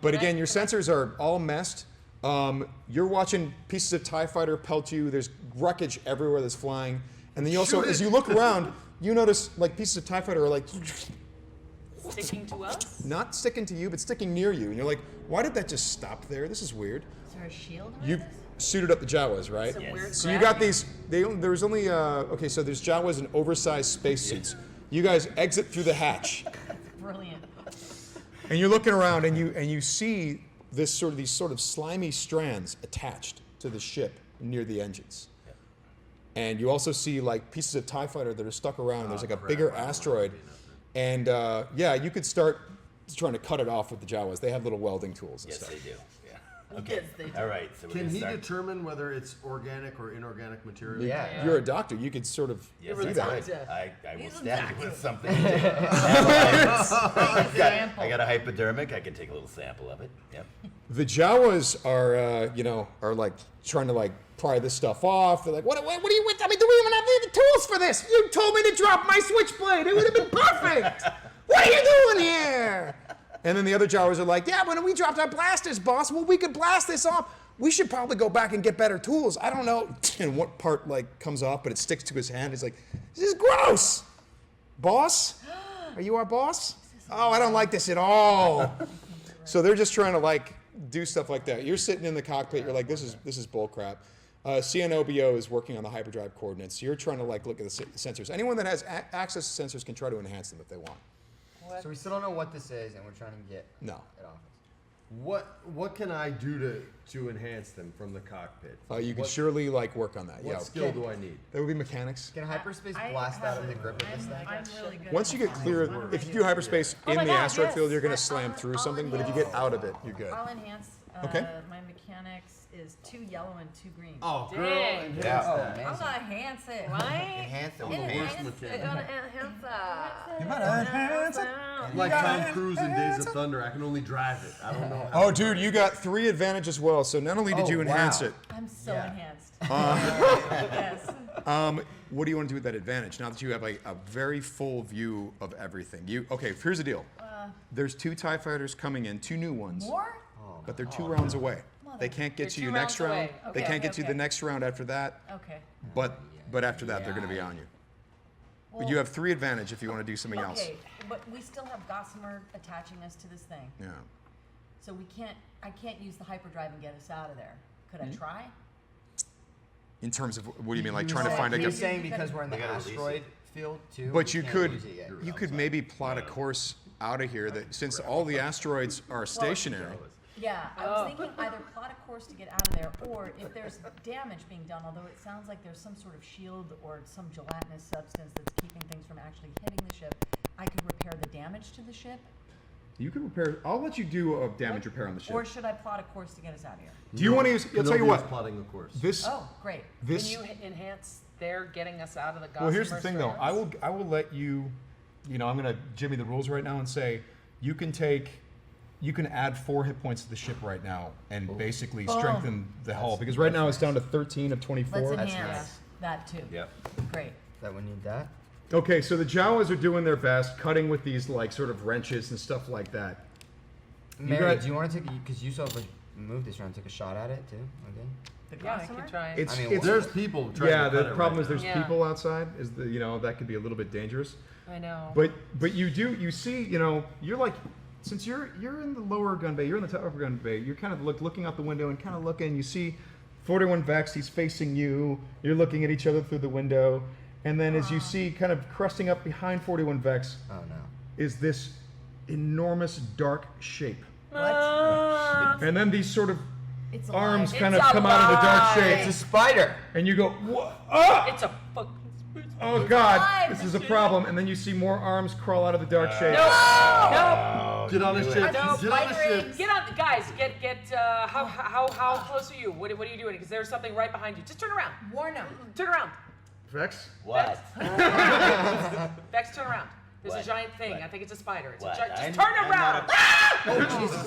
But again, your sensors are all messed. You're watching pieces of TIE fighter pelt you. There's wreckage everywhere that's flying. And then you also, as you look around, you notice like pieces of TIE fighter are like Sticking to us? not sticking to you, but sticking near you. And you're like, why did that just stop there? This is weird. Is there a shield around You this? suited up the Jawas, right? Some weird So you got gravity. these. There was only so there's Jawas in oversized spacesuits. You guys exit through the hatch, Brilliant. and you're looking around, and you see these sort of slimy strands attached to the ship near the engines. And you also see like pieces of TIE fighter that are stuck around. There's like a bigger asteroid, and you could start trying to cut it off with the Jawas. They have little welding tools and Yes, stuff. they do. Yeah. Okay. Yes, they do. All right. So we're Can gonna he start. determine whether it's organic or inorganic material? Yeah. You're a doctor. You could sort of Yes, do I that. could. I will He's a stab you doctor. with something. Example. I got a hypodermic. I can take a little sample of it. Yep. The Jawas are like trying to like pry this stuff off. They're like, what do you? I mean, do we even have the tools for this? You told me to drop my switchblade. It would have been perfect. What are you doing here? And then the other Jawas are like, yeah, when we dropped our blasters, boss, well, we could blast this off. We should probably go back and get better tools. I don't know. And what part like comes off, but it sticks to his hand. He's like, this is gross. Boss? Are you our boss? Oh, I don't like this at all. So they're just trying to like do stuff like that. You're sitting in the cockpit. You're like, this is bull crap. CNOBO is working on the hyperdrive coordinates. You're trying to like look at the sensors. Anyone that has access to sensors can try to enhance them if they want. So we still don't know what this is, and we're trying to get No. it off. What can I do to enhance them from the cockpit? You can surely like work on that. What Yeah. skill do I need? That would be mechanics. Can hyperspace blast out of the grip of this thing? I'm really good. Once you get clear, if you do hyperspace in my the God, asteroid yes. field, you're going to slam through something. But if you get out of it, you're good. I'll enhance. Okay. My mechanics is 2 yellow and 2 green. Oh, girl, Dang. enhance Yeah. that. Oh, I'm gonna enhance it. Right? Enhance it. I'm the Enhance worst it. mechanic. I'm gonna enhance that. You better enhance it. Like Tom Cruise in Days of Thunder, I can only drive it. I don't know how. Oh, dude, you got 3 advantage as well. So not only did you enhance wow. it, I'm so Yeah. enhanced. Yes. what do you want to do with that advantage? Now that you have a very full view of everything. Okay, here's the deal. There's 2 TIE fighters coming in, 2 new ones. More? But they're 2 rounds away. They can't get to They're you 2 next rounds round. away. They Okay, can't get to you okay. the next round after that. Okay. But after that, they're going to be on you. But you have 3 advantage if you want to do something else. Okay, but we still have Gossamer attaching us to this thing. Yeah. So I can't use the hyperdrive and get us out of there. Could I try? In terms of what do you mean, like trying to find You're a? saying because we're in the They gotta release asteroid field too. But we you can't could use it yet. you could maybe plot a course out of here that since all the asteroids are stationary. Yeah, I was thinking either plot a course to get out of there, or if there's damage being done, although it sounds like there's some sort of shield or some gelatinous substance that's keeping things from actually hitting the ship, I could repair the damage to the ship. You can repair. I'll let you do a damage repair on the ship. Or should I plot a course to get us out of here? Do you want to use? I'll tell you Kenobi is what. plotting the course. This. Oh, great. This. Can you enhance their getting us out of the Gossamer Well, here's the thing, though. strands? I will let you. You know, I'm gonna jimmy the rules right now and say you can add 4 hit points to the ship right now and basically strengthen the hull because right now it's down to 13 of 24. Let's That's enhance nice. that too. Yep. Great. That we need that. Okay, so the Jawas are doing their best, cutting with these like sort of wrenches and stuff like that. Mary, got- do you want to take? Because you saw move this round. Take a shot at it too. Okay. The Yeah, I Gossamer? could try. It's I mean, it's There's people trying yeah. to The cut it problem right is there's now. Yeah. people outside. Is the that could be a little bit dangerous. I know. But you see you're like since you're in the lower gun bay, you're in the upper gun bay. You're kind of looking out the window and kind of looking. You see 41 Vex. He's facing you. You're looking at each other through the window, and then as you see, kind of cresting up behind 41 Vex, Oh no. is this enormous dark shape. What? And then these sort of It's arms alive. kind It's of come out of the dark alive. shape, It's a spider. and you go, what? Ah! It's a fucking Oh God, alive. this is a problem. And then you see more arms crawl out of the dark shape. Nope. Get on the ship. No. Get on the ship. Get on, guys. Get. How close are you? What are you doing? Because there's something right behind you. Just turn around. Warn them. Turn around. Vex? What? Vex, turn around. There's What? a giant thing. What? I think it's a spider. It's What? a giant. I'm- Just turn I'm around. not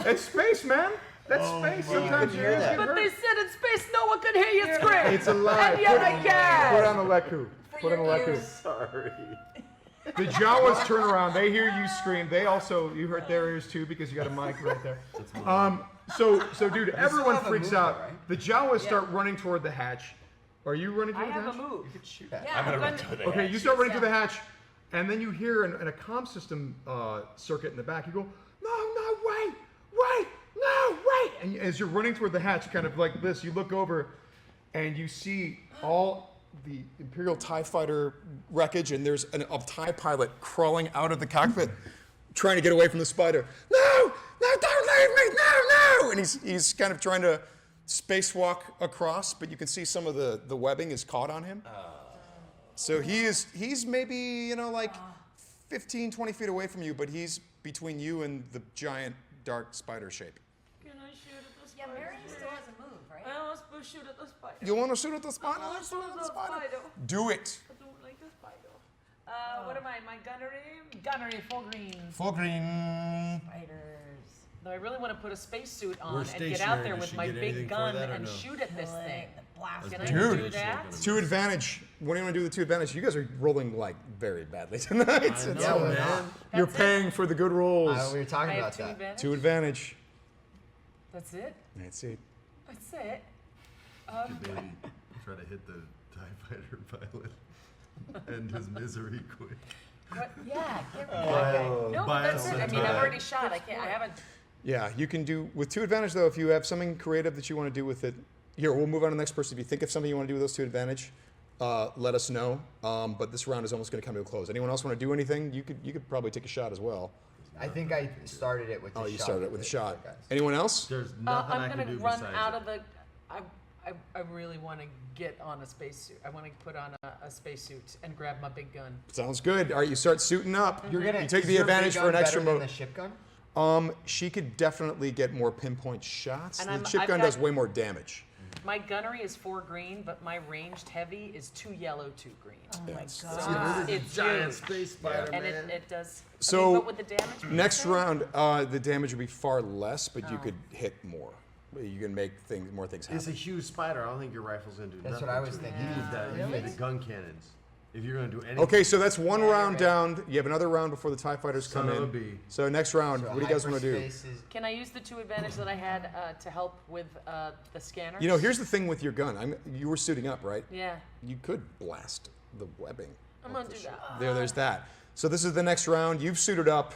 It's space, man. That's space. Sometimes you your hear ears that. get But hurt. they said in space no one could hear you scream. It's alive. And yet I Put can. on the Leku. Put on the your Leku. ears. Sorry. The Jawas turn around. They hear you scream. They also, you hurt their ears too because you got a mic right there. So dude, everyone have a freaks move, out. though, right? The Jawas start running toward the hatch. Are you running I toward the have hatch? a move. Yeah. I'm gonna run to the Okay, hatch. you start running through the hatch, and then you hear in a comm system circuit in the back. You go, no, wait, no, wait! And as you're running toward the hatch, kind of like this, you look over, and you see all the Imperial TIE fighter wreckage, and there's a TIE pilot crawling out of the cockpit, trying to get away from the spider. No, don't leave me, no! And he's kind of trying to spacewalk across, but you can see some of the webbing is caught on him. So he's maybe, like 15, 20 feet away from you, but he's between you and the giant dark spider shape. Can I shoot at the Yeah, spider? Mary still has a move, right? I want to shoot at the spider. You want to shoot at the spider? I wanna Let's shoot at the shoot at the spider. spider. Do it. I don't like the spider. What am I? My gunnery? Gunnery, full green. Full green. Spiders. though I really want to put a spacesuit We're on and get out stationary. there Does with she my get anything big for gun that or and no? shoot at this thing. Blast Can it. I Dude. do that? Two advantage. What do you want to do with two advantage? You guys are rolling like very badly tonight. I It's- know, we're man. not. You're That's it? paying for the good rolls. We were I talking have about two that. advantage? Two advantage. That's it? That's it. That's it? Baby, try to hit the TIE fighter pilot. End his misery quick. What? Yeah, give me that guy. No, Buy that's us it. some I mean, I've time. already shot. I haven't. Yeah, you can do with two advantage though. If you have something creative that you want to do with it, here we'll move on to the next person. If you think of something you want to do with those two advantage, let us know. But this round is almost going to come to a close. Anyone else want to do anything? You could probably take a shot as well. I think I started it with the shot. Oh, you started it with a shot. guys. Anyone else? There's nothing I I'm can gonna do run besides out it. of the. I really want to get on a spacesuit. I want to put on a spacesuit and grab my big gun. Sounds good. All right, you start suiting up. You're gonna You take is the your advantage big for an gun extra better than mode. the ship gun? She could definitely get more pinpoint shots. And The I'm- chip I've gun got- does way more damage. My gunnery is 4 green, but my ranged heavy is 2 yellow, 2 green. Oh my Yes. god. It's giant huge. space spider, And man. it does. So, but with the damage. Next bonus, round, the damage would be far less, but you Oh. could hit more. You can make more things happen. It's a huge spider. I don't think your rifle's gonna do That's nothing. what I was to it. thinking. You need that. You Really? need the gun cannons. If you're gonna do anything. Okay, so that's one Yeah, you're round right. down. You have another round before the TIE fighters come Son of a in. bee. So next round, So what do you guys want to do? hyperspace is- Can I use the 2 advantage that I had to help with the scanner? You know, here's the thing with your gun. You were suiting up, right? Yeah. You could blast the webbing. I'm off gonna the do ship. that. There's that. So this is the next round. You've suited up.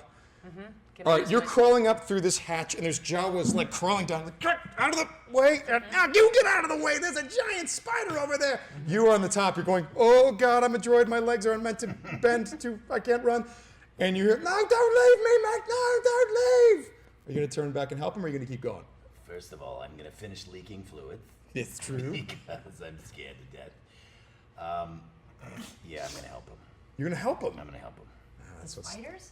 Can All I right, use you're my- crawling up through this hatch, and there's Jawas like crawling down. Like, get out of the way! Now you get out of the way! There's a giant spider over there. You are on the top. You're going, oh God, I'm a droid. My legs aren't meant to bend. I can't run. And you hear, no, don't leave me, Mac. No, don't leave. Are you gonna turn back and help him, or are you gonna keep going? First of all, I'm gonna finish leaking fluids It's true. because I'm scared to death. Yeah, I'm gonna help him. You're gonna help him. I'm gonna help him. That's what's. Spiders?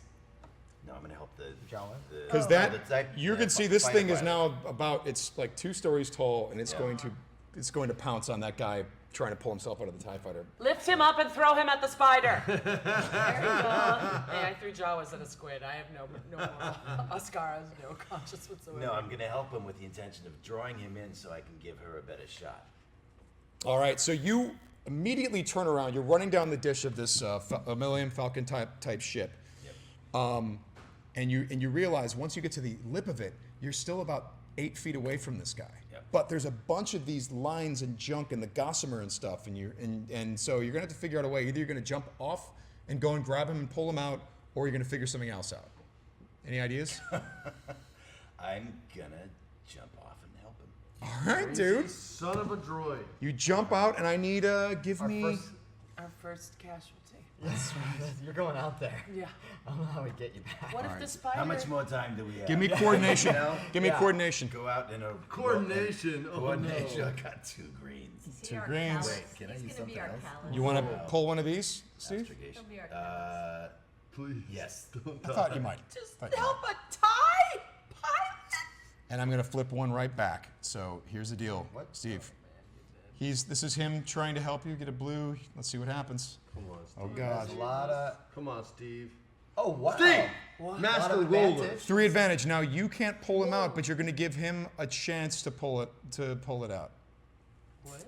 No, I'm gonna help the Jawa? Because you can see this thing is now it's like 2 stories tall, and it's going to pounce on that guy trying to pull himself out of the TIE fighter. Lift him up and throw him at the spider. There you go. Hey, I threw Jawas at a squid. I have no moral. Oscar has no conscience whatsoever. No, I'm gonna help him with the intention of drawing him in so I can give her a better shot. All right, so you immediately turn around. You're running down the dish of this Millennium Falcon type ship, and you realize once you get to the lip of it, you're still about 8 feet away from this guy. Yep. But there's a bunch of these lines and junk and the gossamer and stuff, and so you're gonna have to figure out a way. Either you're gonna jump off and go and grab him and pull him out, or you're gonna figure something else out. Any ideas? I'm gonna jump off and help him. All right, dude. Son of a droid. You jump out, and I need give Our me. first- Our first casualty. That's right. You're going out there. Yeah. I don't know how we get you back. What if the spider? How much more time do we have? Give me coordination. You know? Give me Yeah. coordination. Go out in a Coordination. Oh, Coordination. no. I got 2 greens. Is he 2 our greens. Callan? Wait, can I He's use gonna be something our else? Callan. You want to pull one of these, Steve? Astrogation. He'll be our Callan. Please. Yes. Don't I thought you might. Just Thought you help a tie pilot. And I'm going to flip one right back. So here's the deal, What? Steve. This is him trying to help you get a blue. Let's see what happens. Come on, Steve. Oh God. There's a lot of. Come on, Steve. Oh wow. Steve! What? Master Lot of roller. advantage. 3 advantage. Now you can't pull him out, but you're going to give him a chance to pull it out. What?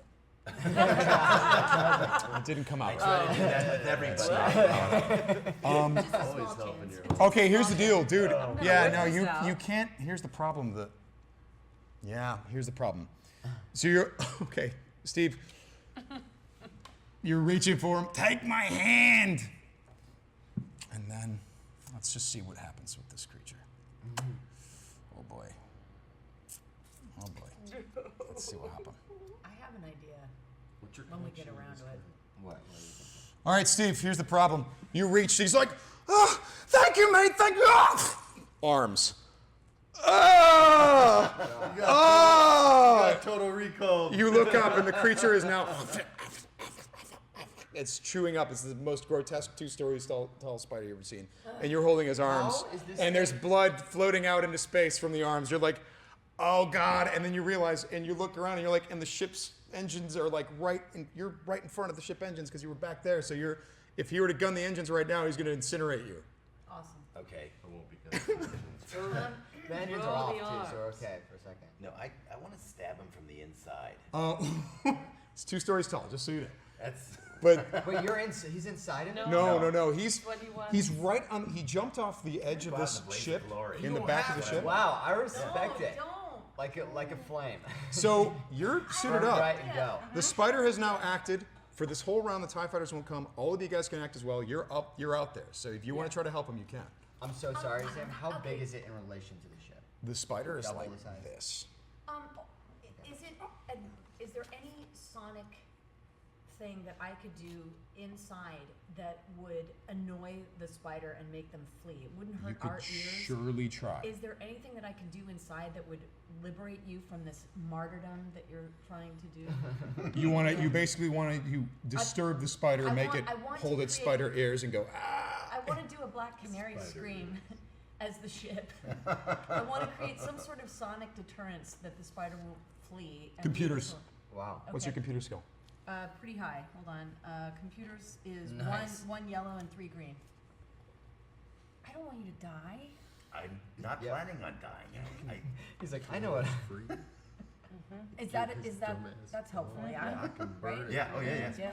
It didn't come out. Try to do that with everybody. Just a Always small helping chance. you. Okay, here's the deal, dude. Yeah, work no, this you out. can't. Here's the problem. Here's the problem. So you're okay, Steve. You're reaching for him. Take my hand. And then let's just see what happens with this creature. Oh boy. Oh boy. Let's see what happens. I have an idea What's your when we get connection around with to this it. What? All right, Steve. Here's the problem. You reach. He's like, oh, thank you, mate. Thank you. Oh! Arms. Oh! guy? Oh! Total recall. You look up, and the creature is now. It's chewing up. It's the most grotesque 2 stories tall spider you've ever seen. And you're holding his arms. How is this And there's blood floating out into space from the arms. You're like, oh God. And then you realize, and you look around, and you're like, and the ship's engines are like you're right in front of the ship engines because you were back there. So if he were to gun the engines right now, he's going to incinerate you. Awesome. Okay. I won't because Lanyards are Roll off the too, R's. so we're okay for a second. No, I want to stab him from the inside. It's 2 stories tall, just so you know. That's. But Wait, he's inside of it? no. He's What he wants. he's right on. He jumped off the edge of Go out this in a blaze of ship glory. in You the don't back of have the to. ship. Wow, I respect No, it. don't. Like a flame. So you're suited up. Right and go. The spider has now acted. For this whole round, the TIE fighters won't come. All of you guys can act as well. You're up. You're out there. So if you want to try to help him, you can. I'm so sorry, Sam. How big is it in relation to the ship? The spider is Double like the size. this. Is there any sonic thing that I could do inside that would annoy the spider and make them flee? It wouldn't hurt our ears. surely try. Is there anything that I can do inside that would liberate you from this martyrdom that you're trying to do? You basically want to disturb the spider and make it I want to hold its create- spider ears and go ah. I want to do a black canary scream as the ship. I want to create some sort of sonic deterrence that the spider won't flee. And Computers. Wow. What's your Okay. computer skill? Pretty high. Hold on. Computers is Nice. one yellow and 3 green. I don't want you to die. I'm not Yep. planning on dying. He's like, I know what. Is that's helpful? Yeah. Right? Yeah. Oh yeah. Yeah.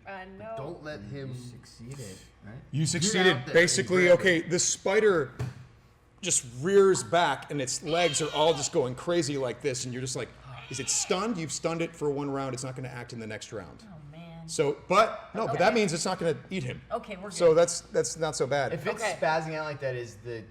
I know. Don't let him. Succeeded, right? You succeeded. out there Basically, and grab okay, the spider just rears back and its legs are all just going crazy like this, and you're just like, is it stunned? You've stunned it for 1 round. It's not going to act in the next round. Oh man. So, but that Okay. means it's not going to eat him. Okay, we're good. So that's not so bad. If it's Okay. spazzing out like that, is the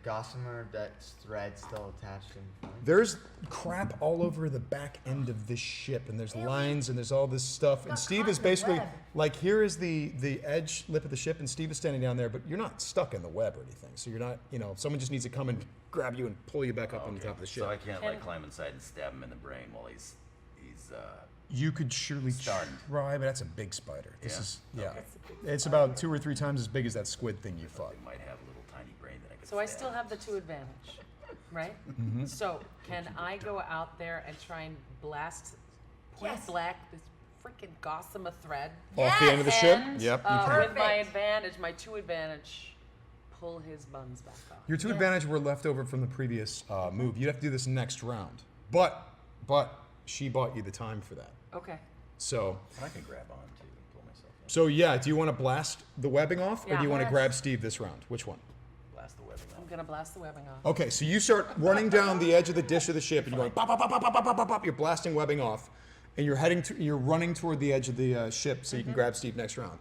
gossamer, that thread still attached in front? There's crap all over the back end of this ship, and there's lines, and there's all this stuff. And Got Steve caught is in the basically web. like, here is the edge lip of the ship, and Steve is standing down there, but you're not stuck in the web or anything. So you're not, someone just needs to come and grab you and pull you back up on the top of the ship. So I can't like climb inside and stab him in the brain while he's You could surely Stunned. try, but that's a big spider. This Yeah? is Okay. It's about 2 or 3 times as big as that squid thing you fought. He might have a little tiny brain that I could. So I stab. still have the 2 advantage, right? So can I go out there and try and blast point Yes. black this freaking gossamer thread? Off the end of the ship. And Yep. You can. with my Perfect. advantage, my 2 advantage, pull his buns back off. Your 2 advantage were left over from the previous move. You'd have to do this next round, but she bought you the time for that. Okay. So. And I can grab on too and pull myself in. So yeah, do you want to blast the webbing off, or Yeah. do you want to Yes. grab Steve this round? Which one? Blast the webbing I'm off. gonna blast the webbing off. Okay, so you start running down the edge of the dish of the ship, and you're going pop, pop, pop, pop, pop, pop, pop, pop. You're blasting webbing off, and you're running toward the edge of the ship, so you can grab Steve next round.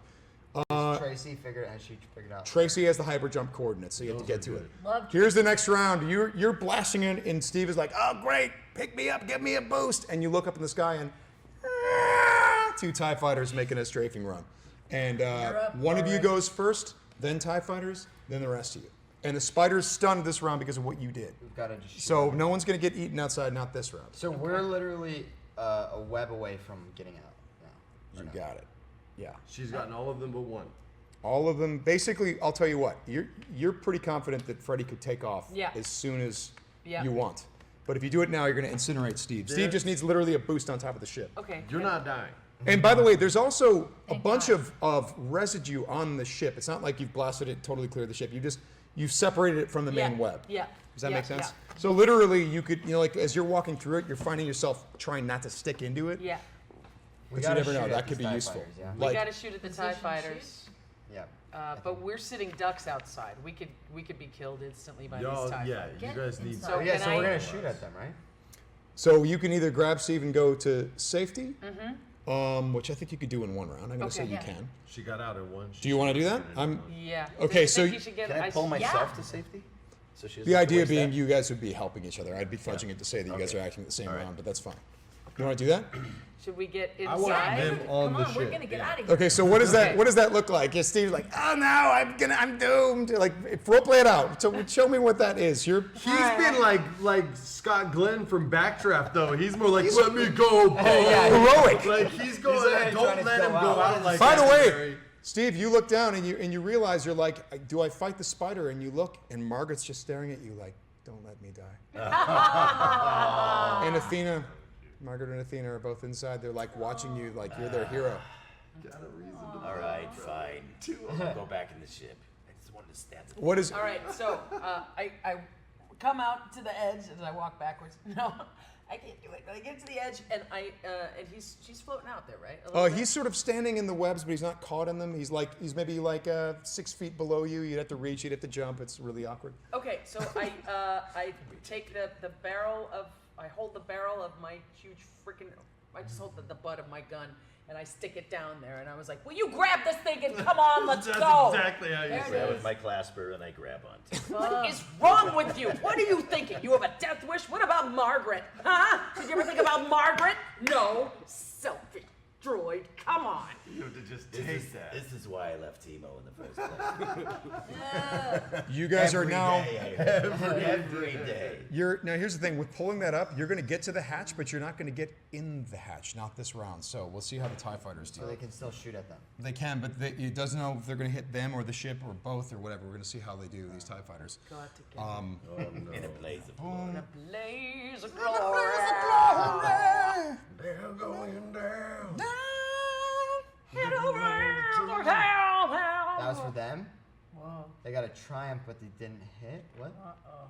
Tracy has she figured out? Tracy has the hyper jump coordinates, so you have to get to it. Love Here's the next round. You're blasting in, and Steve is like, "Oh great, pick me up, give me a boost!" And you look up in the sky, and 2 TIE fighters making a strafing run, and up, one of you alright. goes first, then TIE fighters, then the rest of you. And the spider's stunned this round because of what you did. We've got to just shoot. So no one's gonna get eaten outside, not this round. So we're literally a web away from getting out now. You got it. Yeah. She's gotten all of them but one. All of them. Basically, I'll tell you what. You're pretty confident that Freddie could take off Yeah. as soon as Yeah. you want. But if you do it now, you're gonna incinerate Steve. Steve just needs literally a boost on top of the ship. Okay. You're not dying. And by the way, there's also a Thank bunch God. of residue on the ship. It's not like you've blasted it, totally cleared the ship. You've separated it from the main web. Yeah. Does that yeah, make sense? Yeah. So literally, you could, like as you're walking through it, you're finding yourself trying not to stick into it. Yeah. We But you gotta never know. shoot That at could be these TIE useful. fighters, yeah. We Like, gotta shoot at the TIE fighters. Yeah. But we're sitting ducks outside. We could be killed instantly by Y'all, these TIE yeah, fighters. you Get guys need. inside. So Yeah, can so we're I- gonna shoot at them, right? so you can either grab Steve and go to safety, which I think you could do in 1 round. I'm gonna say Okay. you Yeah. can. She got out in one. Do you want to do that? Yeah. Okay, Do you so think you should get, Can I pull myself Yeah. to safety? So she The doesn't have to idea waste being that? you guys would be helping each other. I'd be fudging it to say that you guys Okay. are acting at the same All right. round, but that's fine. You want to do that? Should we get I want inside? them on Come the on, ship. we're gonna get yeah. out of here. Okay, so what does that Okay. what does that look like? Is Steve's like, oh no, I'm doomed. Like, role play it out. So show me what that is. He's been like Scott Glenn from Backdraft though. He's more like let me go, Bo. heroic. Like he's going. like don't trying to let him go go out. out like. By the that, way, Barry. Steve, you look down and you realize you're like, do I fight the spider? And you look, and Margaret's just staring at you like, don't let me die. And Athena, Margaret and Athena are both inside. They're like watching you like you're their hero. All right, fine. I'll go back in the ship. I just wanted to stand. What is? All right, so I come out to the edge as I walk backwards. No, I can't do it. But I get to the edge, and and she's floating out there, right? A little bit? He's sort of standing in the webs, but he's not caught in them. He's maybe like 6 feet below you. You'd have to reach. You'd have to jump. It's really awkward. Okay, so I take the barrel of, I hold the barrel of my huge freaking, I just hold the butt of my gun, and I stick it down there, and I was like, will you grab this thing and come on, let's That's go. exactly how you There say it Grab it. with my clasper and I grab onto. What is wrong with you? What are you thinking? You have a death wish? What about Margaret? Huh? Did you ever think about Margaret? No. Selfish droid. Come on. You have to just This take is, that. this is why I left Timo in the first place. You guys are Every now. day, every day. Now here's the thing. With pulling that up, you're going to get to the hatch, but you're not going to get in the hatch. Not this round. So we'll see how the TIE fighters do. So they can still shoot at them. They can, but it doesn't know if they're going to hit them or the ship or both or whatever. We're going to see how they do, these TIE fighters. Got to get In a blaze of glory. in a blaze of glory. They're going down. Hit around the town. That was for them. Whoa. They got a triumph, but they didn't hit. What? Uh-oh.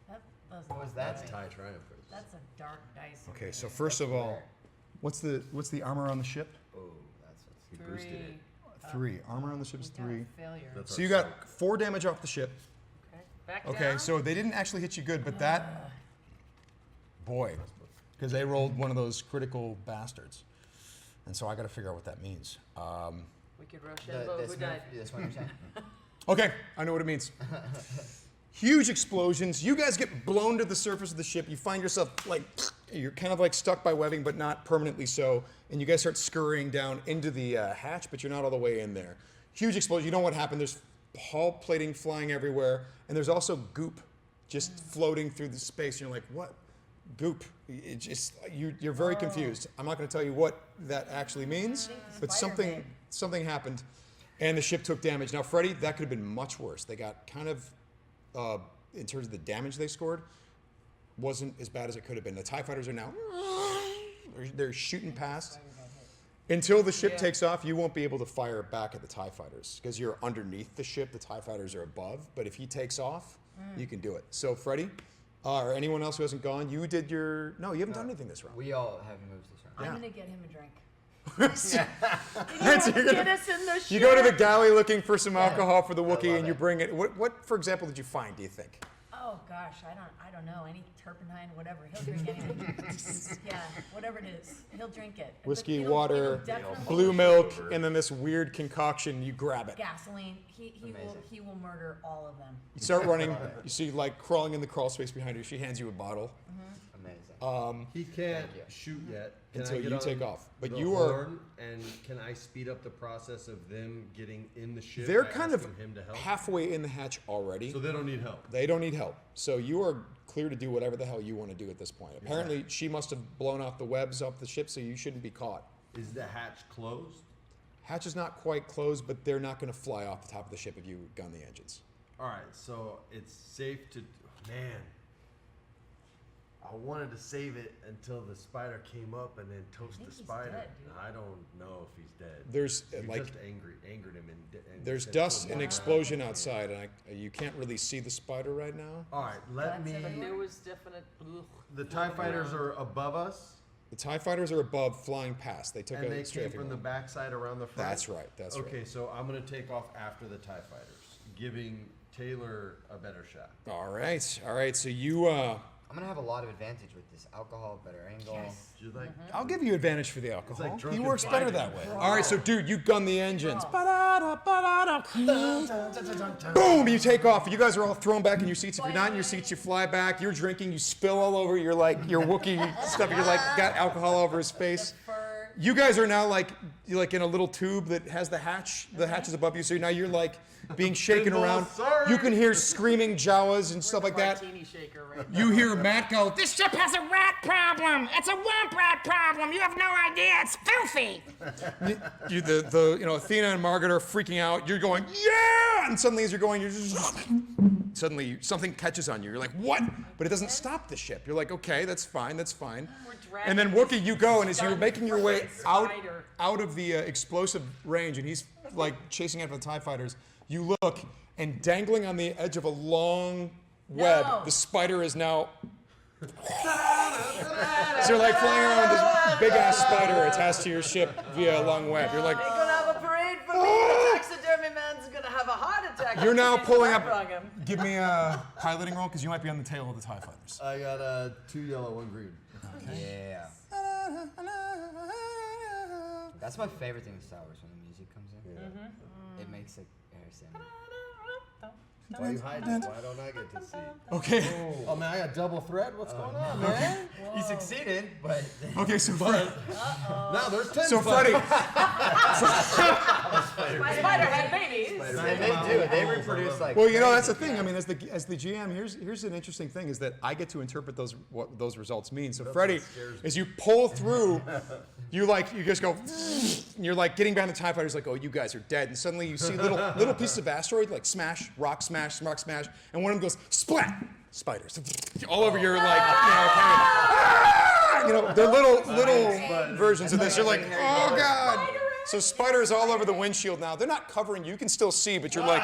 That doesn't What was look that? right. Tie triumphers. That's a dark dice. Okay, so first of all, what's the armor on the ship? Oh, that's what's. He boosted it. 3. Armor on the ship is We got 3. a failure. That's So our you got soak. 4 damage off the ship. Okay, back Okay, down. so they didn't actually hit you good, but that, boy, because they rolled one of those critical bastards, and so I got to figure out what that means. We could Rochambeau This who died. one you're saying? Okay, I know what it means. Huge explosions. You guys get blown to the surface of the ship. You find yourself like you're kind of like stuck by webbing, but not permanently so. And you guys start scurrying down into the hatch, but you're not all the way in there. Huge explosion. You know what happened? There's hull plating flying everywhere, and there's also goop just floating through the space. You're like, what? Goop. It just you're very confused. I'm not going to tell you what that actually means, but something happened, and the ship took damage. Now, Freddie, that could have been much worse. They got kind of, in terms of the damage they scored, wasn't as bad as it could have been. The TIE fighters are now, they're shooting past. Until the ship takes off, you won't be able to fire back at the TIE fighters because you're underneath the ship. The TIE fighters are above, but if he takes off, you can do it. So, Freddie, or anyone else who hasn't gone, you did your, no, you haven't done anything this round. We all have moves this round. I'm gonna get him a drink. Get us in the ship. You go to the galley looking for some alcohol for the Wookiee, and you bring it. What, for example, did you find? Do you think? Oh gosh, I don't know. Any turpentine, whatever. He'll drink anything. Yeah, whatever it is, he'll drink it. But Whiskey, it'll water, definitely blue milk, and then this weird conconcoction. You grab it. gasoline. He will murder all of them. You start running. You see, like crawling in the crawl space behind her. She hands you a bottle Amazing. He can't you. shoot yet. Can until I get you on take off. But the you are. horn, and can I speed up the process of them getting in the ship? They're by kind of asking him to help? halfway in the hatch already. So they don't need help. They don't need help. So you are clear to do whatever the hell you want to do at this point. Apparently, she must have blown off the webs off the ship, so you shouldn't be caught. Is the hatch closed? Hatch is not quite closed, but they're not going to fly off the top of the ship if you gun the engines. All right, so it's safe to. Man, I wanted to save it until the spider came up and then toast think the he's spider. dead, dude. I don't know if he's dead. There's You like just angered him and there's said, dust "Oh, and wow." explosion outside, and you can't really see the spider right now. All right, let That's me. everywhere. There was definite. Ugh. The TIE fighters are above us, The TIE fighters are above, flying past. They took and a they strafe. came from the backside around the front. That's right. That's Okay, right. so I'm gonna take off after the TIE fighters, giving Taylor a better shot. All right. All right. So you. I'm gonna have a lot of advantage with this alcohol, better angle. Yes. Do you like? I'll give you advantage for the alcohol. like he drunken works better fighting. that way. All right, so dude, you gun the engines. Boom! You take off. You guys are all thrown back in your seats. If you're not in your seats, you fly back. You're drinking. You spill all over your Wookiee stuff. You're like got alcohol all over his face. Fur. You guys are now you're like in a little tube that has the hatch. The hatch is above you, so now you're like being shaken Pinball, around. sorry. You can hear screaming Jawas and stuff like that. Martini shaker right now. You hear Matt go, This ship has a rat problem. It's a womp rat problem. You have no idea. It's filthy. Athena and Margaret are freaking out. You're going, yeah! And suddenly as you're going, suddenly something catches on you. You're like, what? But it doesn't stop the ship. You're like, okay, that's fine, that's fine. dragging And then this Wookiee, you go, and as you're stunned making your way spider. out of the explosive range, and he's like chasing after the TIE fighters, you look, and dangling on the edge of a long web, No. the spider is now. So you're like flying around with this big ass spider attached to your ship via a long web. You're like, They're gonna have a parade for me. The taxidermy man's gonna have a heart attack. you're now pulling up. Wrong him. Give me a piloting roll because you might be on the tail of the TIE fighters. I got 2 yellow, 1 green. Yeah. That's my favorite thing with Star Wars when the music comes in. It makes like air sound. Why you hiding? Why don't I get to see? Okay. Oh man, I got double threat. What's going on, man? You succeeded, but Okay. So Now there's 10. So Freddie, My spider had babies. they do. They reproduce like. well, you know that's the thing. I mean, as the GM, here's an interesting thing is that I get to interpret what those results mean. So Freddie, as you pull through, you just go, and you're like getting behind the TIE fighters, like, oh, you guys are dead, and suddenly you see little pieces of asteroid like smash, rock smash, and one of them goes splat, spiders all over your like, they're little versions of this. You're like, oh god. So spiders all over the windshield now. They're not covering you. You can still see, but you're like.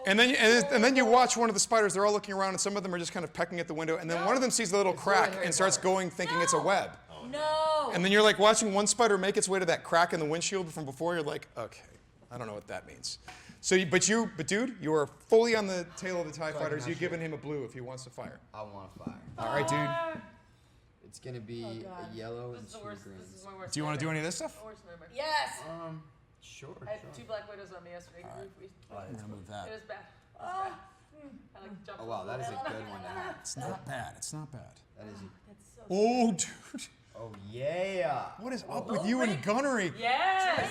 And then you watch one of the spiders. They're all looking around, and some of them are just kind of pecking at the window. And then one of them sees the little crack and starts going, thinking it's a web. No. And then you're like watching one spider make its way to that crack in the windshield from before. You're like, okay, I don't know what that means. So, but dude, you are fully on the tail of the TIE fighters. You've given him a blue if he wants to fire. I want to fire. All right, dude. It's gonna be a yellow and This is the 2 worst. greens. This is my worst. Do you want to do nightmare. any of this stuff? My worst nightmare. Yes. Sure. I had 2 black widows on me yesterday. We're gonna move that. It was bad. I like jumped. Oh wow, that is a good one to have. It's not bad. It's not bad. That is. That's so. Oh, dude. Oh yeah. What is up with you and gunnery? Yes.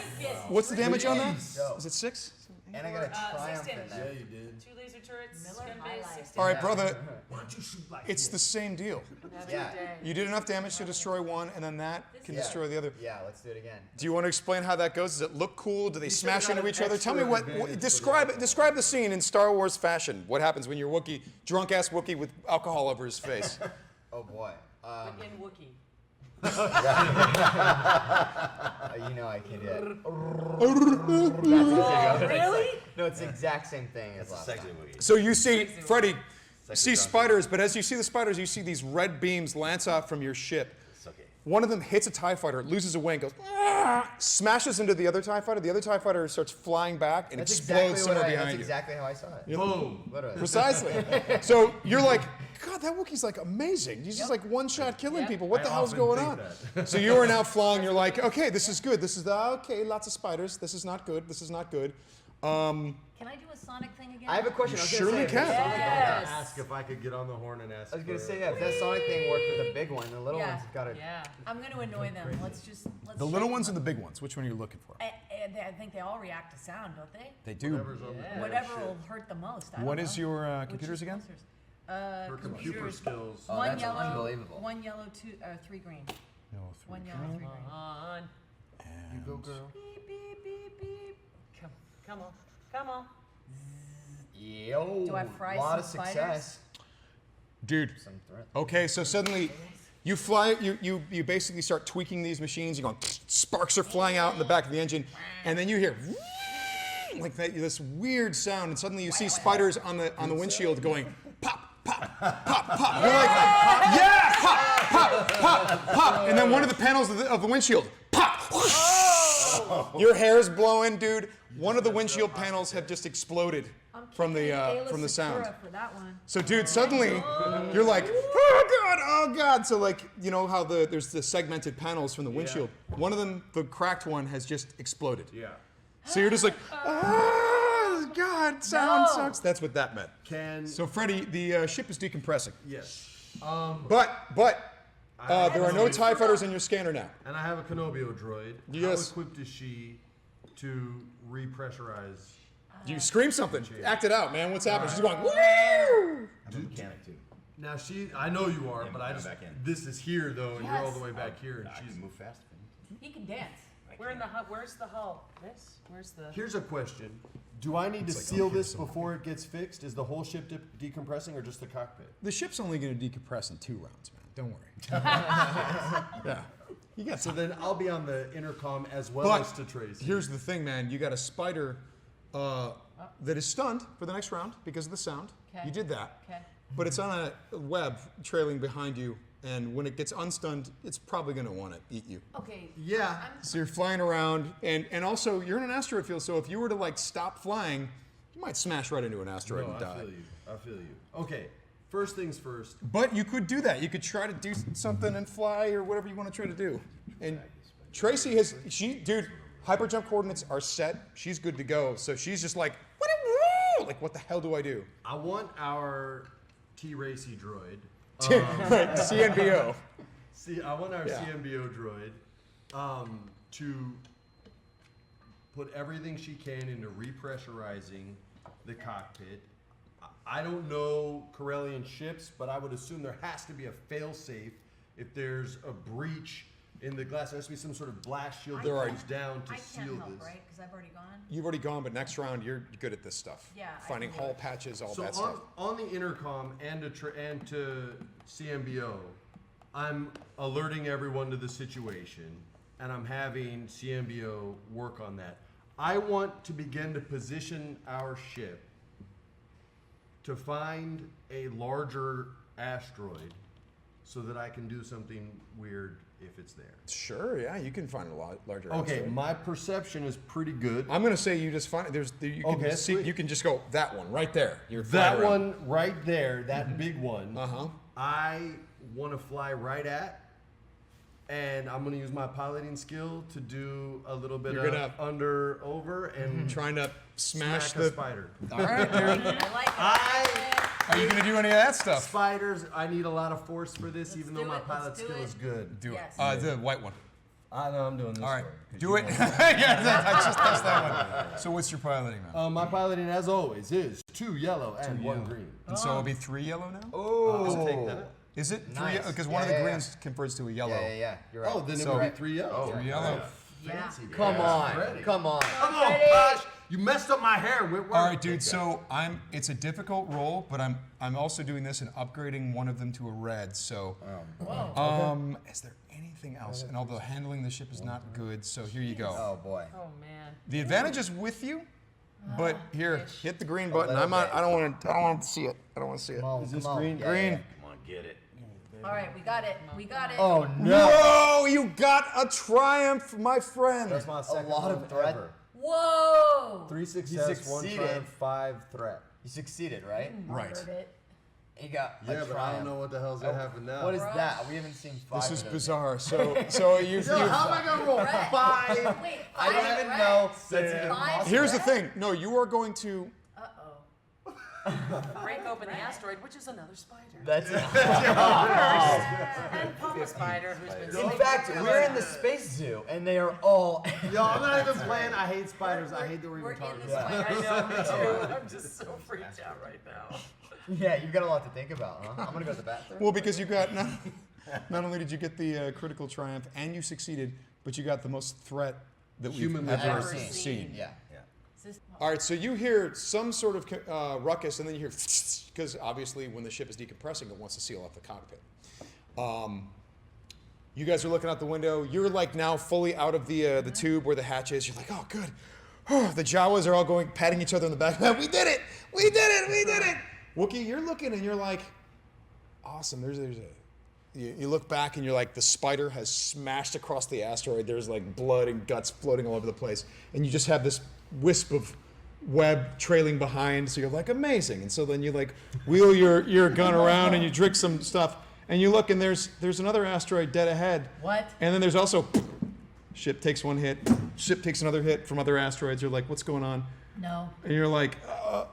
What's the damage on that? Yo. Is it 6? And I got a triumph 16. in Yeah, there. you did. 2 laser turrets. Miller Skin High base. Life. 16. All right, brother. Why don't you shoot like It's the same deal. Have a Yeah. good day. You did enough damage to destroy one, and then that can destroy the other. Yeah, let's do it again. Do you want to explain how that goes? Does it look cool? Do they smash got into an each other? Tell me extra what. advantage Describe the scene in Star Wars fashion. What happens when you're Wookiee, drunk ass Wookiee with alcohol over his face? Oh boy. But in Wookiee. You know I can do it. Really? No, it's the exact same thing as last time. Sexy movie. So you see, Freddie, see drunk. spiders, but as you see the spiders, you see these red beams lance off from your ship. It's okay. One of them hits a TIE fighter, loses a wing, goes, smashes into the other TIE fighter. The other TIE fighter starts flying back and That's explodes somewhere that's behind you. exactly how I saw it. boom. Literally. Precisely. So you're like, God, that Wookiee's like amazing. He's just like one shot killing people. What the hell's often going think on? So you are now flying. You're like, okay, this is good. This is okay. Lots of spiders. This is not good. This is not good. Can I do a Sonic thing again? I have a question. I was gonna Surely say, can. Yes. Ask if I could get on the horn and ask. I was gonna for- say, yeah, if that Sonic thing worked for the big one, the little Yeah. ones have got to. Yeah. I'm going to annoy them. Let's The little ones and the big ones. Which one are you looking for? I think they all react to sound, don't they? They do. Whatever's on the Whatever will hurt the most. I What don't is know. your Which computers is again? closest? her computer computers. skills. Oh, One that's yellow, unbelievable. 1 yellow, 3 green. No, 1 yellow, 3 green. On. You go, girl. Beep, beep, beep, beep. Come on. Come on. Yo. Do I fry lot of some spiders? success. Dude. Some threat. Okay, so suddenly you fly, you basically start tweaking these machines. You're going, sparks are flying out in the back of the engine, and then you hear like this weird sound, and suddenly you see spiders on the windshield going pop, pop, pop, pop. You're like, yeah, pop, pop, pop, pop, and then one of the panels of the windshield pop. Your hair's blowing, dude. One of the windshield panels have just exploded from the sound. For that one. So, dude, suddenly you're like, oh god! So, like, you know how there's the segmented panels from the windshield. One of them, the cracked one, has just exploded. Yeah. So you're just like, oh god, sound No. sucks. That's what that meant. So, Freddie, the ship is decompressing. Yes. But there are no TIE fighters in your scanner now. And I have a Kenobio droid. Yes. How equipped is she to repressurize? You scream something. Act it out, man. What's happening? She's going, woo! I'm a mechanic too. Now I know you are, but I come just, back in. this is here though, and you're all the way Yes. back here, and I she's. can move fast if I need to. He can dance. Where in the hull? Where's the hull? This? Where's the? Here's a question: do I need to seal this before it gets fixed? Is the whole ship decompressing, or just the cockpit? The ship's only going to decompress in 2 rounds, man. Don't worry. Yeah. You got So then I'll be on the intercom as well But as to Tracy. here's the thing, man. You got a spider that is stunned for the next round because of the sound. Okay. You did that. Okay. But it's on a web trailing behind you, and when it gets unstunned, it's probably going to want to eat you. Okay. Yeah. So you're flying around, and also you're in an asteroid field, so if you were to like stop flying, you might smash right into an asteroid No, and I die. feel you. I feel you. Okay. First things first. But you could do that. You could try to do something and fly or whatever you want to try to do. And Tracy dude, hyper jump coordinates are set. She's good to go. So she's just like, what the hell do I do? I want our T-Racy droid. Right, CNBO. I want our Yeah. CNBO droid to put everything she can into repressurizing the cockpit. I don't know Corellian ships, but I would assume there has to be a fail-safe if there's a breach in the glass. There has to be some sort of blast shield that There comes down to I seal can't help, this. right? Because I've already gone. You've already gone, but next round you're good at this stuff. Yeah, I Finding can do hull it. patches, all So that stuff. on the intercom and to CMBO, I'm alerting everyone to the situation, and I'm having CMBO work on that. I want to begin to position our ship to find a larger asteroid so that I can do something weird if it's there. Sure, yeah, you can find a lot larger. Okay, asteroid. my perception is pretty good. I'm gonna say you just find you can Okay, see sweet. you can just go that one right there. You're That flying around. one right there, that big one, Uh-huh. I want to fly right at, and I'm going to use my piloting skill to do a little bit You're of gonna- under, over, and Trying to smash smack a the spider. All right, dude. I like it. Are you gonna do any of that stuff? Spiders, I need a lot of force for this, even though do my it, pilot let's do skill it. is good. Do Yes. it. The white one. I know I'm doing this. All right, one, 'cause do you it. want- Yeah, I just touched that one. So what's your piloting, man? My piloting, as always, is 2 yellow and 1 yellow. green. And so it'll be 3 yellow now. I'll take that. Is it 3? Nice. Because Yeah, one of the yeah, greens converts to a yellow. Yeah. You're right. Oh, then it So- would be 3 yellow. 3 yellow. Yeah. Come on. Freddie. Come on. Come on, gosh, you messed up my hair. Whitwer. All right, dude. So it's a difficult roll, but I'm also doing this and upgrading one of them to a red. So, is there anything else? And although handling the ship is not good, so here you go. Oh boy. Oh man. The advantage is with you, but here, hit the green button. little I'm not. bit. I don't want to see it. I don't want to see it. Come on, Is this come on. green? Yeah, Green. yeah. Come on, get it. All right, we got it. We got it. Oh no. No, you got a triumph, my friend. That's my second lot of one threat. ever. Whoa. 3 You success, 1 succeeded. triumph, 5 threat. You succeeded, right? Right. Murdered it. You got a Yeah, but I triumph. don't know what the hell's gonna happen now. What is Rush. that? We haven't seen 5 This of is those. bizarre. So you. Yo, how am I gonna roll Red. 5? Wait, I don't five even red. know that's even Five possible. Here's the red? thing. No, you are going to. Break open the asteroid, which is another spider. That's it. And Papa Spider, who's been In sitting fact, there we're in for- the space zoo, and they are all. Yo, I'm not even playing. I hate spiders. I hate that we're We're even in talking this about it. spider. I know, me too. I'm just so freaked out right now. Yeah, you've got a lot to think about, huh? I'm gonna go to the bathroom. Well, because you got not only did you get the critical triumph and you succeeded, but you got the most threat that we've Humanly ever ever seen. Yeah. Is this- All right, so you hear some sort of ruckus, and then you hear because obviously when the ship is decompressing, it wants to seal off the cockpit. You guys are looking out the window. You're like now fully out of the tube where the hatch is. You're like, oh, good. The Jawas are all going, patting each other on the back. We did it! We did it! We did it! Wookie, you're looking and you're like, awesome. There's a. You look back and you're like, the spider has smashed across the asteroid. There's like blood and guts floating all over the place, and you just have this wisp of web trailing behind. So you're like, amazing. And so then you like wheel your gun around and you drink some stuff, and you look and there's another asteroid dead ahead. What? And then there's also ship takes one hit, ship takes another hit from other asteroids. You're like, what's going on? No. And you're like,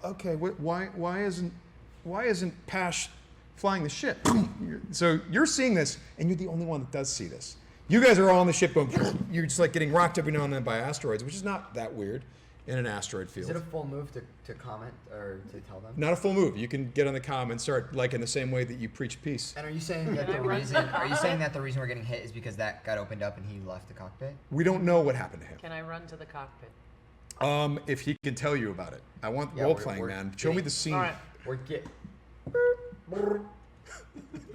okay, why isn't Pash flying the ship? So you're seeing this, and you're the only one that does see this. You guys are all on the ship going, you're just like getting rocked every now and then by asteroids, which is not that weird in an asteroid Is field. it a full move to comment or to tell them? Not a full move. You can get on the comm and start like in the same way that you preach peace. And are you saying that Can I the run reason? to the Are you cockpit? saying that the reason we're getting hit is because that got opened up and he left the cockpit? We don't know what happened to him. Can I run to the cockpit? If he can tell you about it. I want Yeah, role we're- playing, we're man. Show me getting- the scene. All right. We're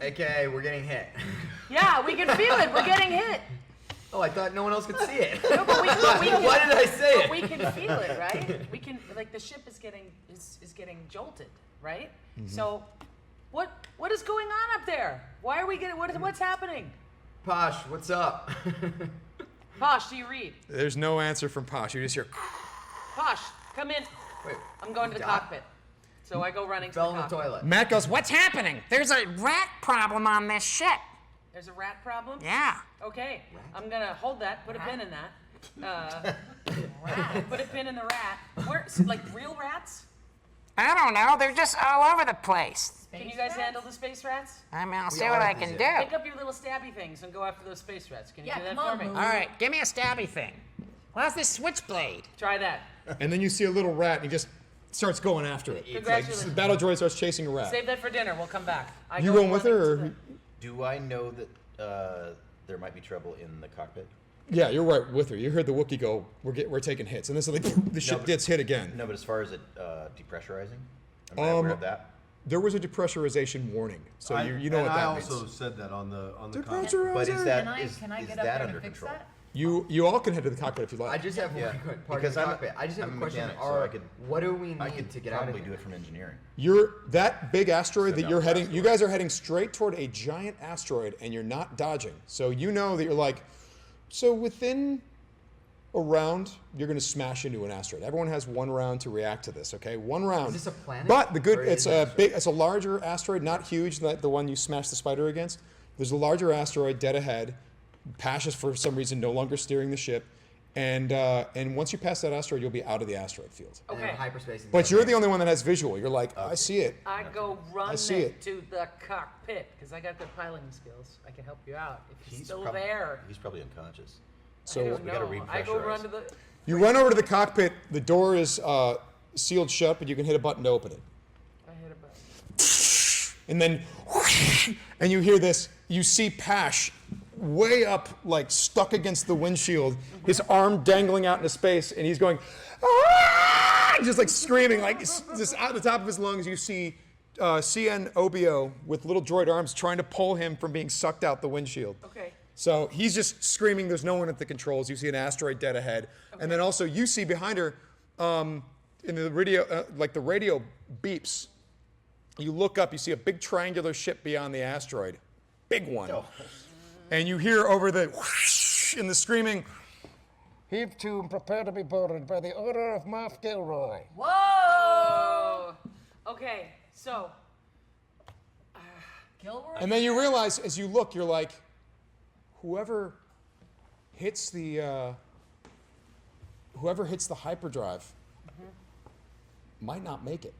AKA, we're getting hit. Yeah, we can feel it. We're getting hit. Oh, I thought no one else could see it. No, but we Why did I say but it? we can feel it, right? We can, like, the ship is getting jolted, right? So, what is going on up there? Why are we getting? What's happening? Posh, what's up? Posh, do you read? There's no answer from Posh. You just hear. Posh, come in. Wait, I'm going to the Doc? cockpit. So I go running to fell the in the cockpit. toilet. Matt goes, What's happening? There's a rat problem on this ship. There's a rat problem? Yeah. Okay, I'm gonna hold that, put a pin in that. Put a pin in the rat. Where, like real rats? I don't know. They're just all over the place. Can you guys handle the space rats? I mean, I'll see all what I have can these do. Pick up your little stabby things and go after those space rats. Can you Yeah, do that come for on, me? Lou. All right, give me a stabby thing. Where's this switchblade? Try that. and then you see a little rat, and he just starts going after it. Like, Congratulations. the battle droid starts chasing a rat. Save that for dinner. We'll come back. I You go going with her, running or? to the- Do I know that there might be trouble in the cockpit? Yeah, you're right with her. You heard the Wookiee go, we're taking hits. And this is like, the ship but- gets hit again. No, but as far as it depressurizing, am I aware of that? There was a depressurization warning. So you know and what that I means. also said that on the Depressurizer. But is that Can I is get up that there under and fix control? that? You all can head to the cockpit if you like. I just have Yeah, one quick part because of the I'm a- cockpit. I just have I'm a a question. mechanic, so I could- What do we I need could to get out of probably here? do it from engineering. That big asteroid that down you're the heading, asteroid. you guys are heading straight toward a giant asteroid and you're not dodging. So you know that you're like, so within a round, you're going to smash into an asteroid. Everyone has 1 round to react to this, okay? 1 round. Is this a planet, But the good, or it's is it a a big, it's a larger asteroid, not huge, like the one you smashed the spider against. There's a larger asteroid dead ahead. Pash is for some reason no longer steering the ship. And once you pass that asteroid, you'll be out of the asteroid field. And then Okay. hyperspace. is But the you're other the only one that has visual. You're like, I see it. I go running see it. to the cockpit because I got good piloting skills. I can help you out if he's still prob- there. He's probably unconscious. I So don't we gotta know. I go run repressurize. to the. you run over to the cockpit. The door is sealed shut, but you can hit a button to open it. I hit a button. And then, and you hear this. You see Pash way up, like stuck against the windshield, his arm dangling out into space, and he's going, "Ah!" just like screaming, like just out the top of his lungs. You see CN Obio with little droid arms trying to pull him from being sucked out the windshield. Okay. So he's just screaming. There's no one at the controls. You see an asteroid dead ahead, and then also you see behind her, in the radio, like the radio beeps. You look up. You see a big triangular ship beyond the asteroid, big one, and you hear over the whoosh and the screaming. Heave to and prepare to be boarded by the order of Moff Gilroy. Whoa! Okay, so Gilroy? And then you realize, as you look, you're like, whoever hits the hyperdrive might not make it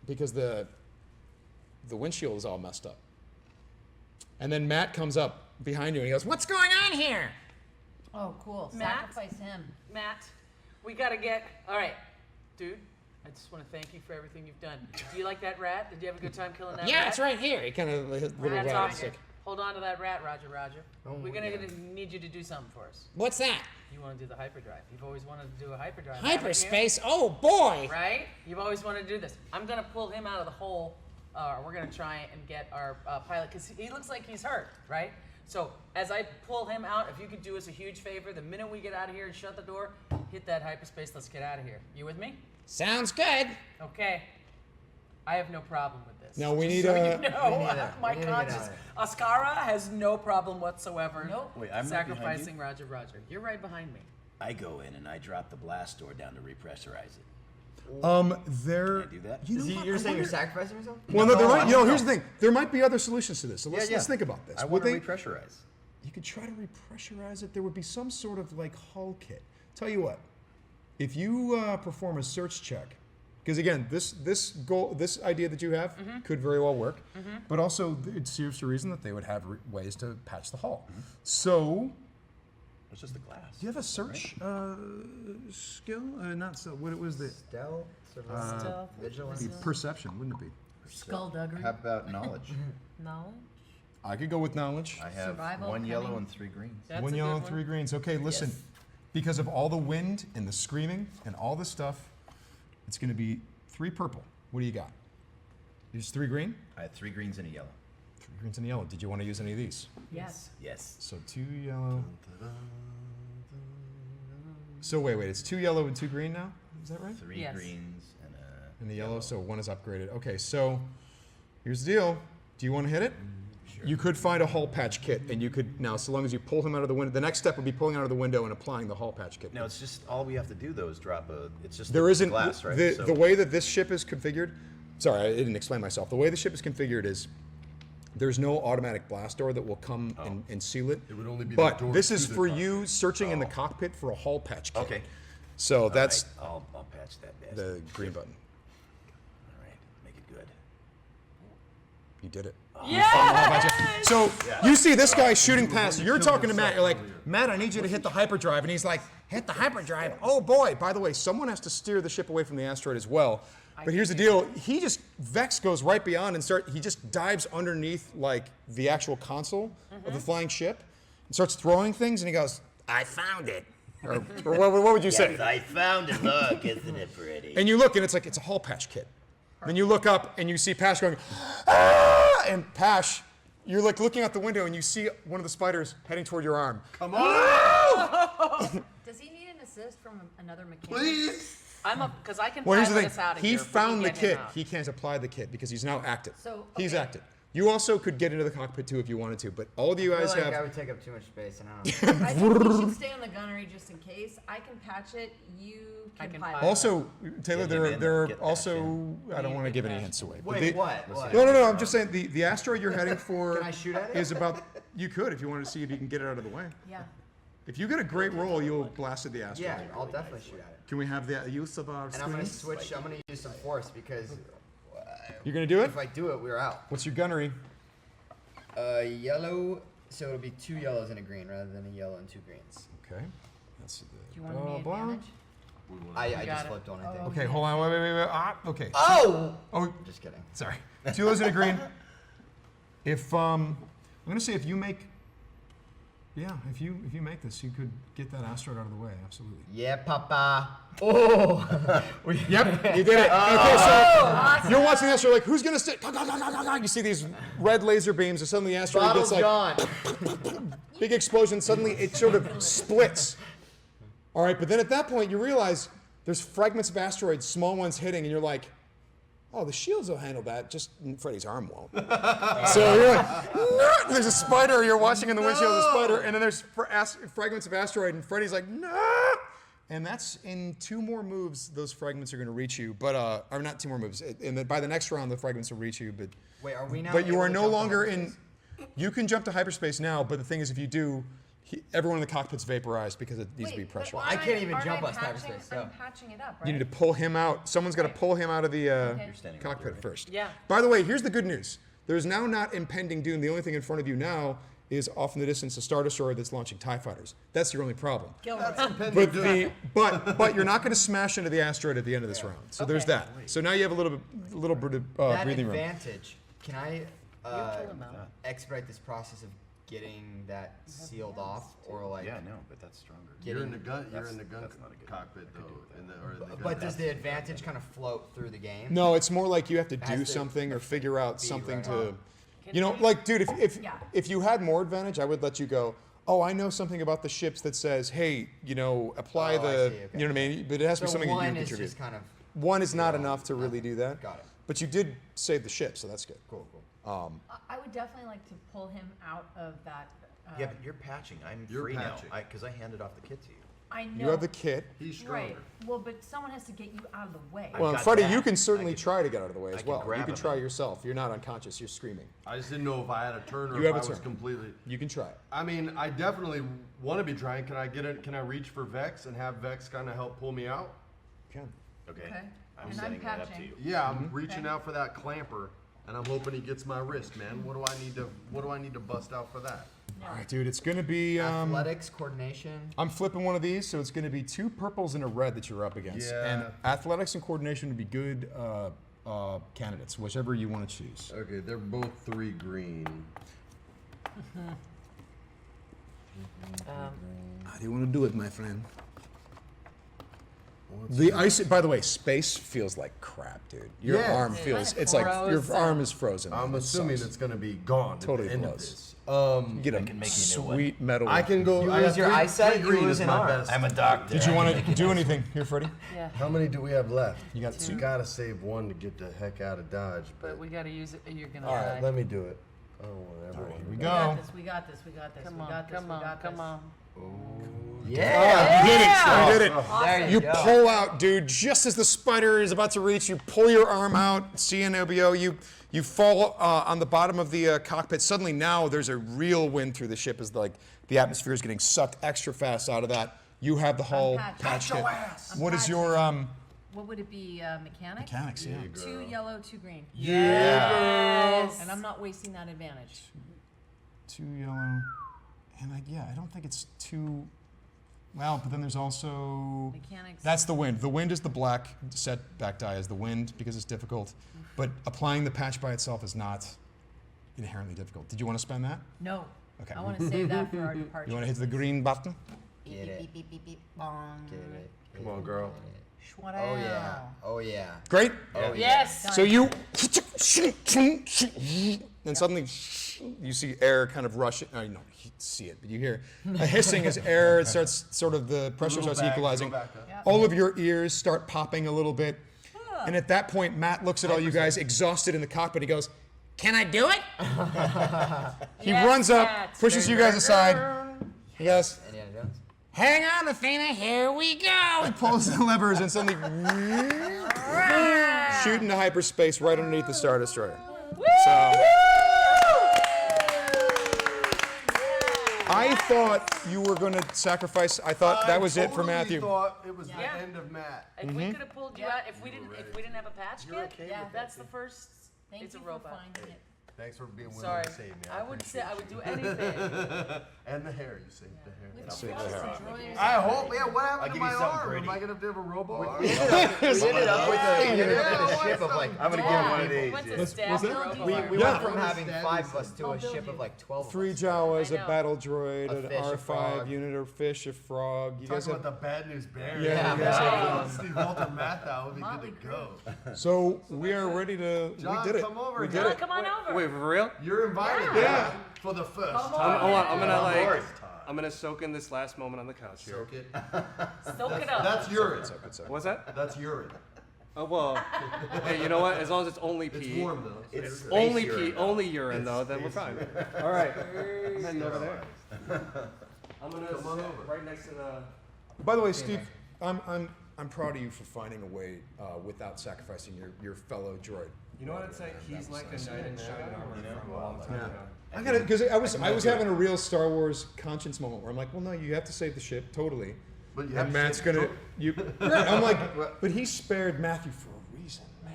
because the windshield is all messed up. And then Matt comes up behind you and he goes, What's going on here? Oh, cool. Matt? Sacrifice him. Matt, we gotta get. All right, dude. I just want to thank you for everything you've done. Do you like that rat? Did you have a good time killing that Yeah, rat? it's right here. he kind of little Rat's rat off. is like, Hold on to that rat, Roger. We're gonna yeah. need you to do something for us. What's that? You want to do the hyperdrive. You've always wanted to do a hyperdrive. haven't you? Hyperspace? Oh boy! Right? You've always wanted to do this. I'm gonna pull him out of the hole. We're gonna try and get our pilot because he looks like he's hurt, right? So as I pull him out, if you could do us a huge favor, the minute we get out of here and shut the door, hit that hyperspace. Let's get out of here. You with me? Sounds good. Okay. I have no problem with this. Now we Just need so a- you know, We need a- my we need to get conscience. out Ascara has no problem whatsoever. Nope. Wait, I'm right behind you? sacrificing Roger. You're right behind me. I go in and I drop the blast door down to repressurize it. there. Can I do that? You know Is he, what? you're I saying you're wonder- sacrificing yourself? Well, no, there No, might, I you know, don't here's know. the thing. There might be other solutions to this. So let's think about this. I Would want to they- repressurize. You could try to repressurize it. There would be some sort of like hull kit. Tell you what, if you perform a search check, because again, this idea that you have could very well work, but also it serves to reason that they would have ways to patch the hull. So, It's just the glass. do you have a search skill? Not so. What it was the Stealth, surveillance, Stealth, vigilance. perception, wouldn't it be? Skullduggery. How about knowledge? Knowledge. I could go with knowledge. I have Survival, one yellow cunning. and 3 greens. That's One a yellow good and one. 3 greens. Okay, listen. Yes. Because of all the wind and the screaming and all this stuff, it's going to be 3 purple. What do you got? There's 3 green? I had 3 greens and a yellow. greens and a yellow. Did you want to use any of these? Yes. Yes. So 2 yellow. So wait, it's 2 yellow and 2 green now? Is that right? 3 Yes. greens and a. And the yellow, so 1 is upgraded. Okay, so here's the deal. Do you want to hit it? Sure. You could find a hall patch kit, and you could now, so long as you pull him out of the window. The next step would be pulling out of the window and applying the hall patch kit. No, it's just all we have to do though is drop a. It's just There the isn't glass, right? the way that this ship is configured. Sorry, I didn't explain myself. The way the ship is configured is there's no automatic blast door that will come and seal it. It would only be the But door this to is the for cockpit. you searching in the cockpit for a hall patch kit. Okay. So that's All right, I'll patch that bastard. the green button. All right, make it good. You did it. Yeah. So you see this guy shooting past. You're talking to Matt. You're like, Matt, I need you to hit the hyperdrive. And he's like, hit the hyperdrive. Oh boy. By the way, someone has to steer the ship away from the asteroid as well. But here's the deal. Vex goes right beyond and he just dives underneath like the actual console of the flying ship and starts throwing things. And he goes, I found it. Or what would you say? Yes, I found it. Look, isn't it pretty? And you look and it's like, it's a hall patch kit. Then you look up and you see Pash going, ah! And Pash, you're like looking out the window and you see one of the spiders heading toward your arm. Come on! Does he need an assist from another mechanic? Please! I'm up because I can Well, here's the pilot thing. us out of He here. if we found the can get him kit. out. He can't apply the kit because he's now active. So, He's okay. active. You also could get into the cockpit too if you wanted to, but all of you I guys feel like I have. would take up too much space, and I don't know. I think we should stay on the gunnery just in case. I can patch it. You I can can pilot. pilot. Also, Taylor, Get him in, there are get also. Pash I don't Yeah, want to get give any Pash. hints away. but Wait, the- what? No. I'm just saying the asteroid you're heading for Can I shoot at it? is about. You could if you wanted to see if you can get it out of the way. Yeah. If you get a great roll, you'll blast at the asteroid. Yeah, I'll definitely shoot at it. Can we have the use of our And I'm gonna screens? switch. I'm gonna use some force because You're gonna do it? if I do it, we're out. What's your gunnery? Yellow. So it'll be 2 yellows and a green rather than a yellow and 2 greens. Okay. That's the Do you want any blah, blah. advantage? I got just it. flipped one, I think. Okay, hold on. Wait. Ah, okay. Oh! Oh, Just kidding. sorry. 2 yellows and a green. If I'm gonna say if you make. Yeah, if you make this, you could get that asteroid out of the way. Absolutely. Yeah, Papa. Oh! Yep, you did it. Okay, so you're watching the asteroid like, who's gonna stick? You see these red laser beams, and suddenly the asteroid Bottle gets like John. big explosion. Suddenly it sort of splits. All right, but then at that point you realize there's fragments of asteroids, small ones hitting, and you're like, oh, the shields will handle that. Just Freddie's arm won't. So you're like, no! There's a spider. You're watching in the windshield of the spider, and then there's fragments of asteroid, and Freddie's like, no! And that's in 2 more moves. Those fragments are going to reach you, but or not 2 more moves. And by the next round, the fragments will reach you. But Wait, are we now? but you able are to no jump to longer hyperspace? You can jump to hyperspace now, but the thing is, if you do, everyone in the cockpit's vaporized because it needs to be Wait, but pressurized. I can't even aren't jump I us to patching- hyperspace, so. I'm patching it up, right? You need to pull him out. Someone's got to pull him out of the standing right cockpit there, first. Yeah. By the way, here's the good news. There's now not impending doom. The only thing in front of you now is off in the distance a Star Destroyer that's launching TIE fighters. That's your only problem. That's impending But doom. but you're not going to smash into the asteroid at the end of this round. So there's Okay. that. So now you have a little bit of That breathing room. advantage. Can I pull him out. expedite this process of getting that sealed off, or like? Yeah, no, but that's stronger. You're in the gun. You're That's- in the gun that's not a good- cockpit I could do though. with In the, or in the gun But does cockpit. the advantage kind of float through the game? No, it's more like you have to Has do to something or figure out be something right. to. Can You know, we- like, dude, Yeah. if you had more advantage, I would let you go. Oh, I know something about the ships that says, hey, you know, apply Oh, I the, see, okay. you know what I mean? But it has to So be something that you one is contribute. just kind of. One is not Yeah, enough to really do that. Got it. But you did save the ship, so that's good. Cool. I would definitely like to pull him out of that. Yeah, but you're patching. I'm You're free patching. now because I handed off the kit to you. I know. You have the kit. He's stronger. Right. Well, but someone has to get you out of the way. Well, got Freddie, that. you can certainly I can- try to get out of the way I as can well. You grab can him. try yourself. You're not unconscious. You're screaming. I just didn't know if I had a turn or You if have I a was turn. completely. You can try it. I mean, I definitely want to be trying. Can I get it? Can I reach for Vex and have Vex kind of help pull me out? You can. Okay. Okay. I'm And setting I'm that up to patching. you. Yeah, I'm reaching out for that clamper, and I'm hoping he gets my wrist, man. What do I need to bust out for that? All right, dude. It's gonna be. Athletics, coordination. I'm flipping one of these, so it's going to be 2 purples and a red that you're up against. Yeah. And athletics and coordination would be good candidates, whichever you want to choose. Okay, they're both 3 green. How do you want to do it, my friend? The ice. By the way, space feels like crap, dude. Your Yeah. arm feels. It's like your Frozen. arm is frozen. I'm It assuming sucks. it's gonna be gone Totally at the end blows. of this. You get a can make you a new one. sweet metal. I can go. You I lose got your three- eyesight, three you green lose is an my arm. best. I'm a doctor. Did you I want can to make do it anything here, Freddie? Yeah, How many do we have left? You got You gotta save one to get the heck out of Dodge. but we gotta use it. You're gonna all die. right, let me do it. I don't want everyone. Here we We go. got this, we got this, we got this, Come we on, got this, come we on, got come this. on. Yeah. You did it. You did it. There You go. pull out, dude, just as the spider is about to reach. You pull your arm out. CNOBO. You fall on the bottom of the cockpit. Suddenly, now there's a real wind through the ship as the atmosphere is getting sucked extra fast out of that. You have the hull Unpatched. patched Patch in. your ass. What is Unpatched. your What would it be, mechanics? mechanics? Yeah. 2 yellow, 2 green. Yes. And I'm not wasting that advantage. 2 yellow, and I don't think it's too. Well, but then there's also. Mechanics. That's the wind. The wind is the black setback die is the wind because it's difficult. But applying the patch by itself is not inherently difficult. Did you want to spend that? No. Okay. I want to save that for our departure. You want to hit the green button? Beep, Get it. beep, beep, beep, beep, bong. Get it. Come on, girl. Oh yeah. Oh yeah. Great. Oh Yes. So you. And suddenly you see air kind of rush. No, you don't see it, but you hear a hissing as air. It starts sort of the pressure starts equalizing. All of your ears start popping a little bit. And at that point, Matt looks at all you guys exhausted in the cockpit. He goes, "Can I do it?" He Yes, runs up, Matt. pushes you guys aside. He goes, Indiana Jones. "Hang on, Athena, here we go." He pulls the levers and suddenly shoot into hyperspace right underneath the Star Destroyer. So I thought you were going to sacrifice. I thought that was it for Matthew. I thought it was the Yeah. end of Matt. If we could have pulled you out, if we didn't have a patch You're kit, okay Yeah. with that's that, the first. Thank It's a you for robot. finding it. Thanks for being willing Sorry, to save me. I would say I would appreciate do anything. it. And the hair, you saved the hair. With Save trust the hair. and joy. I hope. Yeah, what happened I'll to give my you something arm? pretty. Am I gonna have a robot arm? We ended up with a ship of like. I'm gonna give him one of these. Went yeah. to stab the We robot. went Yeah. from having Stab 5 of you us to I'll a build ship you. of like 12 of 3 us. Jawas, I a know. battle droid, A an fish, a R5 frog. unit, a fish, a frog. You guys Talking have. about the bad news bear. Yeah, you guys have- Steve Walter Matt, that would be Motley good to go. So we are ready to. John, we did it. come over We here. did it. Come on over. Wait, for real? You're invited. Yeah. John, for the first Come time. Hold on, I'm gonna Of course. I'm gonna soak in this last moment on the couch here. Soak it. Soak it up. That's urine. What's that? That's urine. Oh well. Hey, you know what? As long as it's only It's pee. warm though. It's Only space pee, urine, though. only urine though. Then we're fine. All right. I'm heading over there. I'm gonna Come on sit over. right next to the. By the way, Steve, I'm proud of you for finding a way without sacrificing your fellow droid. You know what I'd say? He's like a knight in shining armor from a long time Yeah. ago. I got it because I was having a real Star Wars conscience moment where I'm like, well, no, you have to save the ship totally. But you have And to Matt's save gonna the you. Right, I'm like, but he spared Matthew for a reason, man.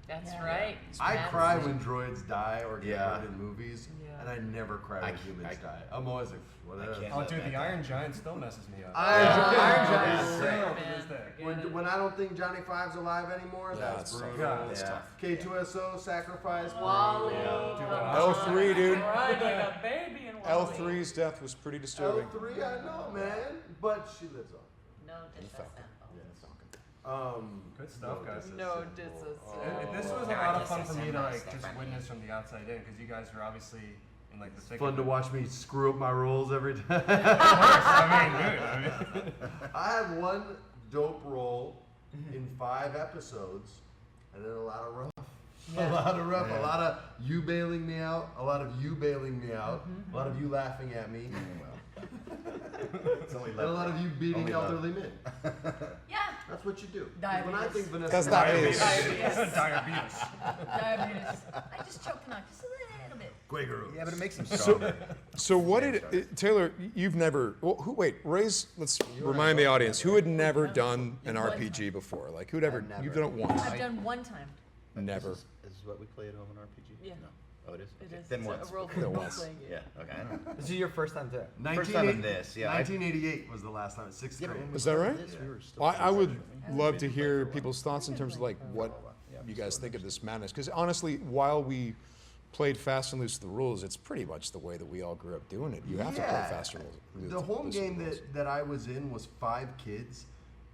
That's right. I That's cry it. when droids die or get Yeah. hurt in movies, Yeah. and I never cry when humans die. I'm always like, whatever. can't. Oh, dude, the Iron Giant still messes me up. Iron Giant. Still Man, to this day. forget it. When I don't think Johnny Five's alive anymore, that's it's brutal. Yeah. It's Yeah. tough. K2SO, Sacrifice, Wally. L3, dude. Right, like a baby in Wally. L3's death was pretty disturbing. L3, I know, man, but she lives on. No, just that's not. Good stuff, guys. No, just This was a lot of fun for me to like just witness from the outside in because you guys were obviously in like the thick Fun of to it. watch me screw up my roles every time. I mean, dude. I had one dope role in 5 episodes, and then a lot of rough. A lot of rough, a lot of you bailing me out, a lot of you bailing me out, a lot of you laughing at me, It's only and a lot of you beating Only love. elderly men. Yeah. That's what you do. 'Cause when I think Vanessa That's not Diabetes. his. Diabetes. Diabetes. I just choked him out just a little bit. Quaker Yeah, but it makes him stronger. So what did Taylor? You've never. Well, wait, raise. Let's remind the audience who had never done an RPG before. Like who'd ever? Never. You've done it once. I've done one time. Never. This is what we play at home in RPG? Yeah. No. Oh, it is? It Okay. is. Then It's once. a role Then once. playing game. Yeah, okay, I know. This is your first time too. First time in this, yeah. 1988 was the last time, 6th grade. Is that right? Well, I would love to hear people's thoughts in terms of like what you guys think of this madness. Because honestly, while we played fast and loose with the rules, it's pretty much the way that we all grew up doing it. You have to play fast and loose. The home loose with game the rules. that I was in was 5 kids,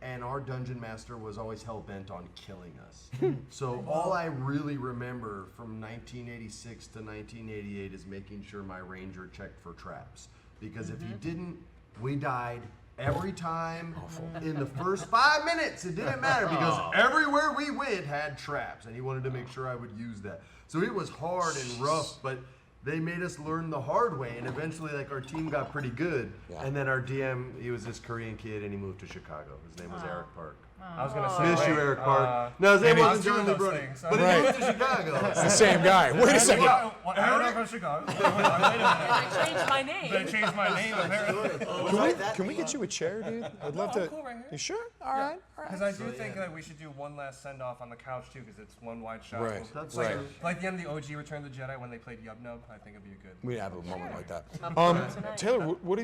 and our dungeon master was always hell-bent on killing us. So all I really remember from 1986 to 1988 is making sure my ranger checked for traps. Because if he didn't, we died every time in the first 5 minutes. It didn't matter because everywhere we went had traps, and he wanted to make sure I would use that. So it was hard and rough, but they made us learn the hard way, and eventually, like, our team got pretty good. Yeah. And then our DM, he was this Korean kid, and he moved to Chicago. His name was Eric Park. I was gonna say, Miss you, wait, Eric Park. No, his name maybe wasn't I was Jon Lee doing Brody, those things. but he Right. moved to Chicago. It's the same guy. Wait a second. Well, I'm from Chicago. Wait a minute. I changed my name. They changed my name apparently. Can we get you a chair, dude? I'd love I'm to. cool right here. You sure? All right. Because I do think that we should do one last send off on the couch too, because it's one wide shot. Right. That's Right. Like the end of the OG Return of the Jedi when they played Yub Nub. I think it'd be a good. We have a moment like that. Tonight. Taylor, what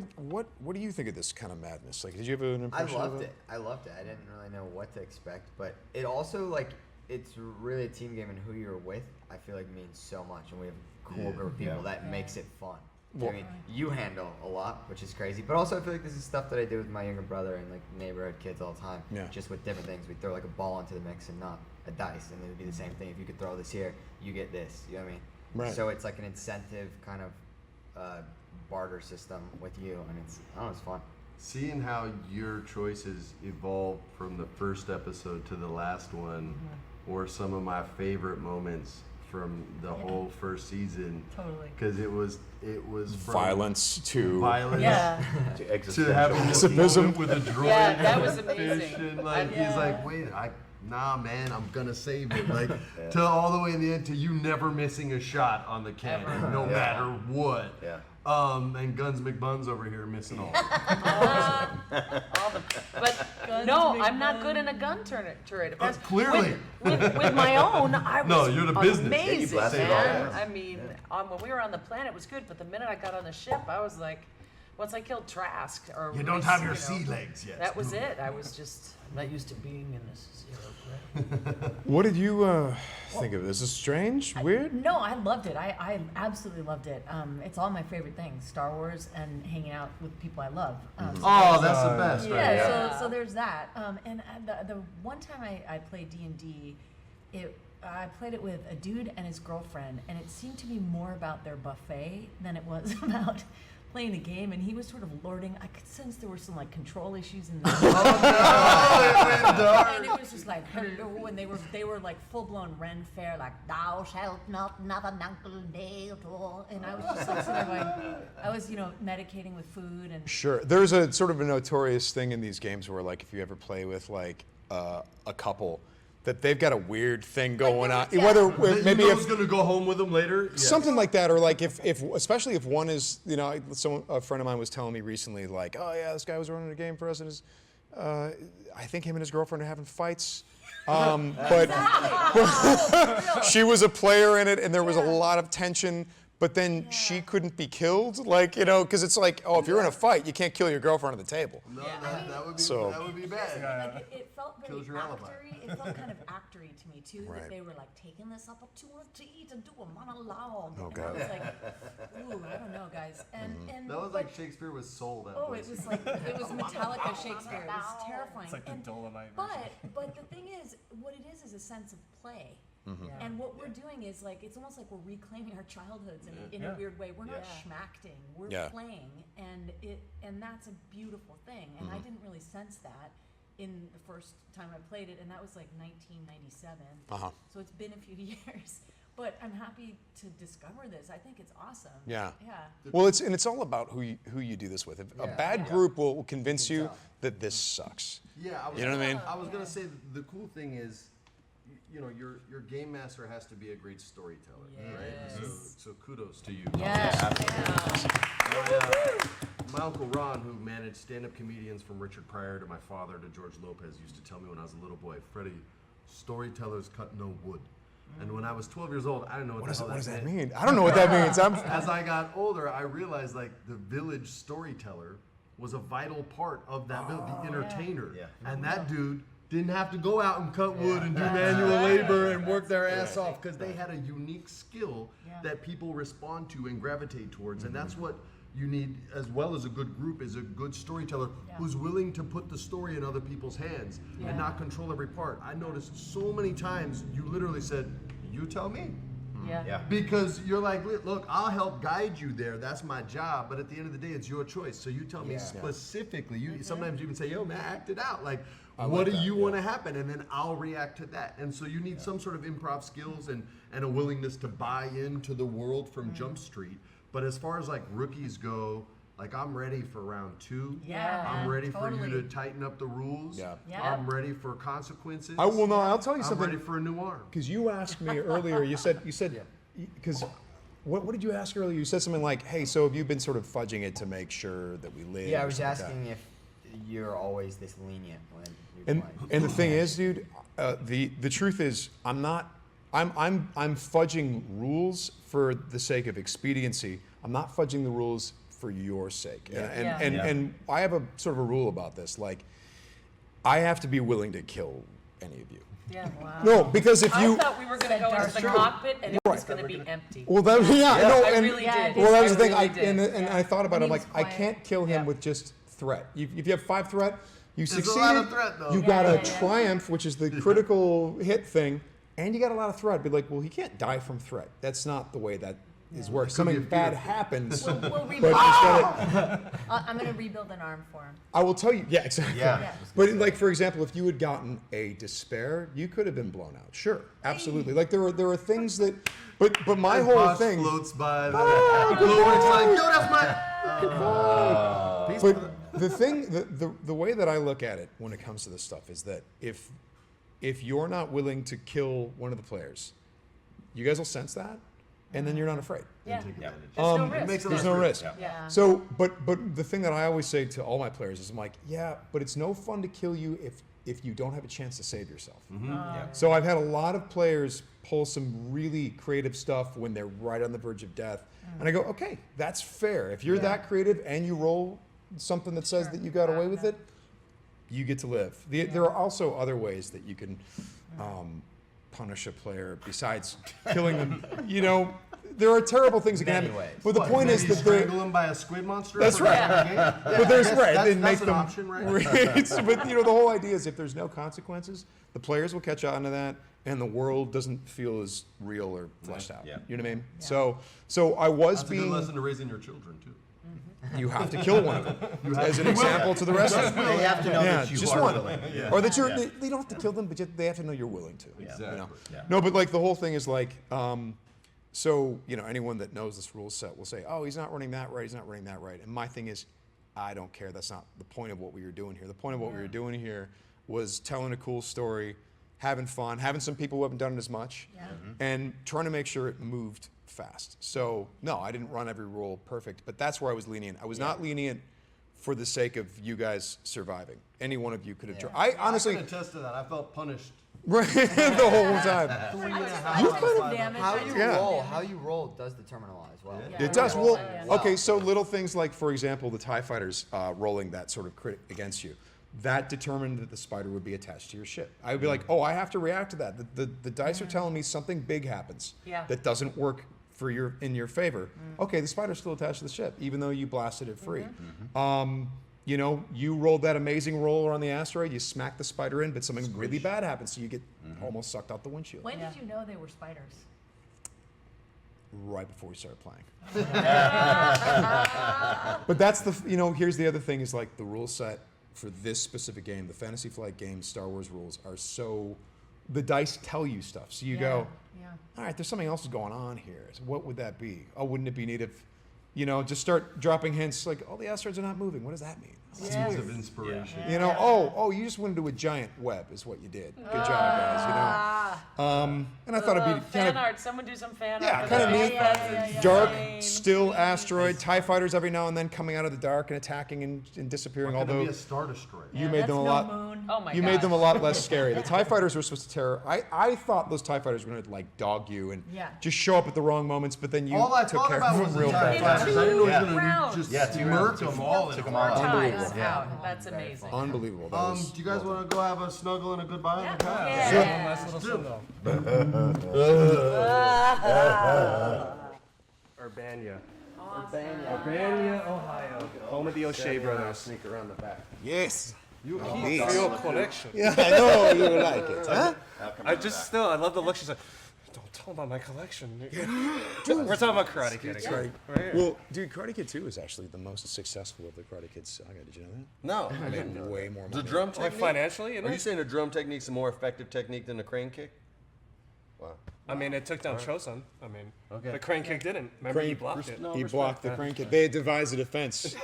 do you think of this kind of madness? Like, did you have an I impression of loved it? it. I loved it. I didn't really know what to expect, but it also like it's really a team game, and who you're with, I feel like means so much, and we have a cool group of people that makes it fun. Well- I mean, you handle a lot, which is crazy, but also I feel like this is stuff that I do with my younger brother and like neighborhood kids all the time. Yeah. Just with different things, we throw like a ball into the mix and not a dice, and it would be the same thing. If you could throw this here, you get this. You know what I mean? Right. So it's like an incentive kind of barter system with you, and it's fun. Seeing how your choices evolved from the first episode to the last one were some of my favorite moments from the whole first season. Totally. Because it was from Violence to violence Yeah. to having this Pacifism. moment with a droid Yeah, that and was a amazing. fish, and like Yeah. he's like, wait, nah, man, I'm gonna save it. Like to all the way in the end to you never missing a shot on the cannon, no matter what. Yeah. And Guns McBuns over here missing all. But no, I'm not good in a gun turret. Clearly. With my own, I was No, you're the business. amazing, blasted it man. all. I mean, when we were on the planet, it was good. But the minute I got on the ship, I was like, once I killed Trask, or You don't have your know, sea legs yet. That was it. I was just not used to being in this zero gravity. What did you think of this? Is it strange? Weird? No, I loved it. I absolutely loved it. It's all my favorite things: Star Wars and hanging out with people I love. Oh, that's the best. Yeah, Right? Yeah. So there's that. And the one time I played D&D, I played it with a dude and his girlfriend, and it seemed to be more about their buffet than it was about playing a game. And he was sort of lording. I could sense there were some like control issues in the. And it was just like hello, and they were like full blown Ren Fair, like thou shalt not an uncle Dale, and I was just like sitting there going, I was medicating with food and. Sure. There's a sort of a notorious thing in these games where, like, if you ever play with like a couple, that they've got a weird thing going on. yeah. Whether Maybe maybe I if was gonna go home with them later. Yes. something like that, or like if especially if one is, a friend of mine was telling me recently, like, oh yeah, this guy was running a game for us, and I think him and his girlfriend are having fights. But she was a player in it, and there was a lot of tension. But then she couldn't be killed, like, because it's like, oh, if you're in a fight, you can't kill your girlfriend at the table. No, that would be So- that would be bad. Like it felt very Kills your alibi. actory. It felt kind of actory to me too. Right. That they were like taking this opportunity to do a monologue. Oh, and God. I was like, ooh, I don't know, guys. And That was like Shakespeare with soul. That oh, voice. it was like it was Metallica Shakespeare. It was terrifying. It's like the And- Dolomite. But the thing is, what it is a sense of play. And what we're doing is like it's almost like we're reclaiming our childhoods in a weird way. We're not schmacting, we're Yeah. playing, and that's a beautiful thing. And I didn't really sense that in the first time I played it, and that was like 1997. So it's been a few years, but I'm happy to discover this. I think it's awesome. Yeah. Yeah. Well, it's all about who you do this with. If a bad group will convince you that this sucks. Yeah, You know what I mean? I was gonna say the cool thing is, your game master has to be a great storyteller, right? So kudos to you. Yes. My uncle Ron, who managed stand-up comedians from Richard Pryor to my father to George Lopez, used to tell me when I was a little boy, Freddie, storytellers cut no wood. And when I was 12 years old, I didn't know what the hell What does that meant. mean? I don't know what that means. As I got older, I realized like the village storyteller was a vital part of that village, the entertainer. Yeah. And that dude didn't have to go out and cut wood and do manual labor and work their ass off because they had a unique skill that people respond to and gravitate towards. And that's what you need, as well as a good group, is a good storyteller who's willing to put the story in other people's hands and not control every part. I noticed so many times you literally said, "You tell me." Yeah. Because you're like, look, I'll help guide you there. That's my job. But at the end of the day, it's your choice. So you tell me specifically. You sometimes you even say, "Yo, man, act it out. Like, what do you want to happen?" And then I'll react to that. And so you need some sort of improv skills and a willingness to buy into the world from Jump Street. But as far as like rookies go, like I'm ready for round 2. Yeah, I'm ready for totally. you to tighten up the rules. Yeah. I'm ready for consequences. I'll tell you I'm something. ready for a new arm. Because you asked me earlier, you said, because what did you ask earlier? You said something like, hey, so have you been sort of fudging it to make sure that we live? Yeah, I or was something like that? asking if you're always this lenient when you're playing. And the thing is, dude, the truth is, I'm fudging rules for the sake of expediency. I'm not fudging the rules for your sake. And I have a sort of a rule about this. Like, I have to be willing to kill any of you. Yeah. Wow. No, because if you I thought we were going to go into the cockpit and it was going to be empty. well, that I really did. Well, that was the thing. I really did. And I thought about it. I'm like, I quiet. can't kill him with just threat. If you have 5 threat, you There's a succeed. lot of threat, though. You got a triumph, which is the critical hit thing, and you got a lot of threat. Be like, well, he can't die from threat. That's not the way that is works. Something bad happens. We'll But rebuild. instead I'm going to rebuild an arm for him. I will tell you. Yeah, exactly. Yeah. But like, for example, if you had gotten a despair, you could have been blown out. Sure, absolutely. Like there are things that, but my whole Boss thing. floats by. It's like, yo, that's my. But the thing, the way that I look at it when it comes to this stuff is that if you're not willing to kill one of the players, you guys will sense that, and then you're not afraid. Yeah. Take advantage. There's no It risk. makes it There's less no risk. risk. Yeah. So, but the thing that I always say to all my players is, I'm like, yeah, but it's no fun to kill you if you don't have a chance to save yourself. So I've had a lot of players pull some really creative stuff when they're right on the verge of death, and I go, okay, that's fair. If you're that creative and you roll something that says that you got away with it, you get to live. There are also other ways that you can punish a player besides killing them. You know, there are terrible things that can Many happen. ways. But the point is Maybe that strangle him by a squid monster. That's for right. the game? Yeah, but there's that's, right. That's, Then make an them. option, right? But you know, the whole idea is if there's no consequences, the players will catch on to that, and the world doesn't feel as real or fleshed out. Yeah. You know what I mean? So I was That's a good being. lesson to raising your children too. You have to kill one of them as an example to the rest of them. They have to know that you just are one. willing. Or that you're. They don't have to kill them, but they have to know you're willing to. Exactly. You know? Yeah. No, but like the whole thing is like, so you know, anyone that knows this rule set will say, oh, he's not running that right, he's not running that right. And my thing is, I don't care. That's not the point of what we were doing here. The point of what we were doing here was telling a cool story, having fun, having some people who haven't done it as much, and trying to make sure it moved fast. So no, I didn't run every rule perfect, but that's where I was lenient. I was not lenient for the sake of you guys surviving. Any one of you could have tried. I honestly, I can attest to that. I felt punished. right, the whole time. How you roll does determine a lot as well. It does. Well, Yeah. okay, so little things like, for example, the TIE fighters rolling that sort of crit against you. That determined that the spider would be attached to your ship. I would be like, oh, I have to react to that. The dice are telling me something big happens that doesn't work for in your favor. Okay, the spider's still attached to the ship, even though you blasted it free. You know, you rolled that amazing roll on the asteroid, you smack the spider in, but something really bad happens, so you get almost sucked out the windshield. When did you know they were spiders? Right before we started playing. But that's you know, here's the other thing is like the rule set for this specific game, the Fantasy Flight games, Star Wars rules are so, the dice tell you stuff. So you go, all right, there's something else going on here. So what would that be? Oh, wouldn't it be neat if, you know, just start dropping hints like, oh, the asteroids are not moving. What does that mean? Seeds of inspiration. You know, oh, you just went into a giant web is what you did. Good job, guys, you know. And I thought it'd be kind fan of, art. Someone do some fan yeah, art. kind of neat. That's Dark, insane. still asteroid, TIE fighters every now and then coming out of the dark and attacking and disappearing, It's gonna be although a Star Destroyer. you made them a lot. Oh my You God. made them a lot less scary. The TIE fighters were supposed to terror. I thought those TIE fighters were going to like dog you and just show up at the wrong moments, but then you All I took thought care about of was them the real TIE fast. fighters. I didn't know he was Two gonna rounds. just Yeah, 2 murk rounds. them all. Took 'em Four all out. ties Yeah. out. That's amazing. Unbelievable. That was, Do you guys want to go have a snuggle and a goodbye? Yeah. on the couch? Yeah. Nice little snuggle. Urbania. Urbana, Ohio, home of the O'Shea brothers. Sneak around the back. Yes. You Indeed. keep real connection. Yeah, I know you like it, huh? I love the look. She's like, don't tell about my collection. We're talking about Karate Kid again. Right. Well, dude, Karate Kid 2 is actually the most successful of the Karate Kid saga. Did you know that? No, I Made didn't know way that. more The money. drum Like technique? financially, you know? Are you saying the drum technique's a more effective technique than the crane kick? Wow. I mean, it took down Chosun. I mean, Okay. the crane kick didn't. Remember, he blocked it. No, He respect blocked the that. crane kick. They had devised a defense.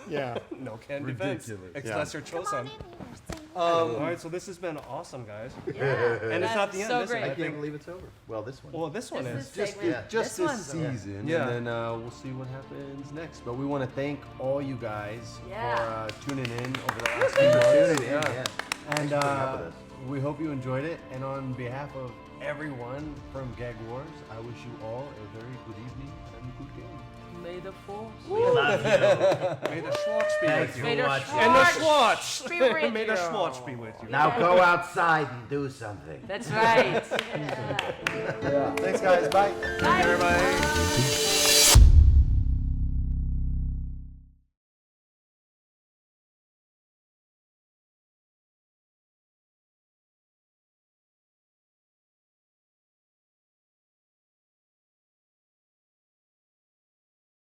Yeah. No can defense. Ridiculous. Excelsior Chosun. All right, so this has been awesome, guys. Yeah. And it's not the end, So is it? great. I I think. can't believe it's over. Well, this one. Well, this one This is. is Just, segment. just This this one. season, Yeah. and then we'll see what happens next. But we want to thank all you guys Yeah. for tuning in over the last few months. Yeah. And we hope you enjoyed it. And on behalf of everyone from Gag Wars, I wish you all a very good evening and good game. May the force. We love you. May the Schwartz be Thanks with you. for May the watching. And the Schwartz Schwartz. be with May the you. Schwartz be with you. Now go outside and do something. That's right. Thanks, guys. Bye. Bye. Everybody.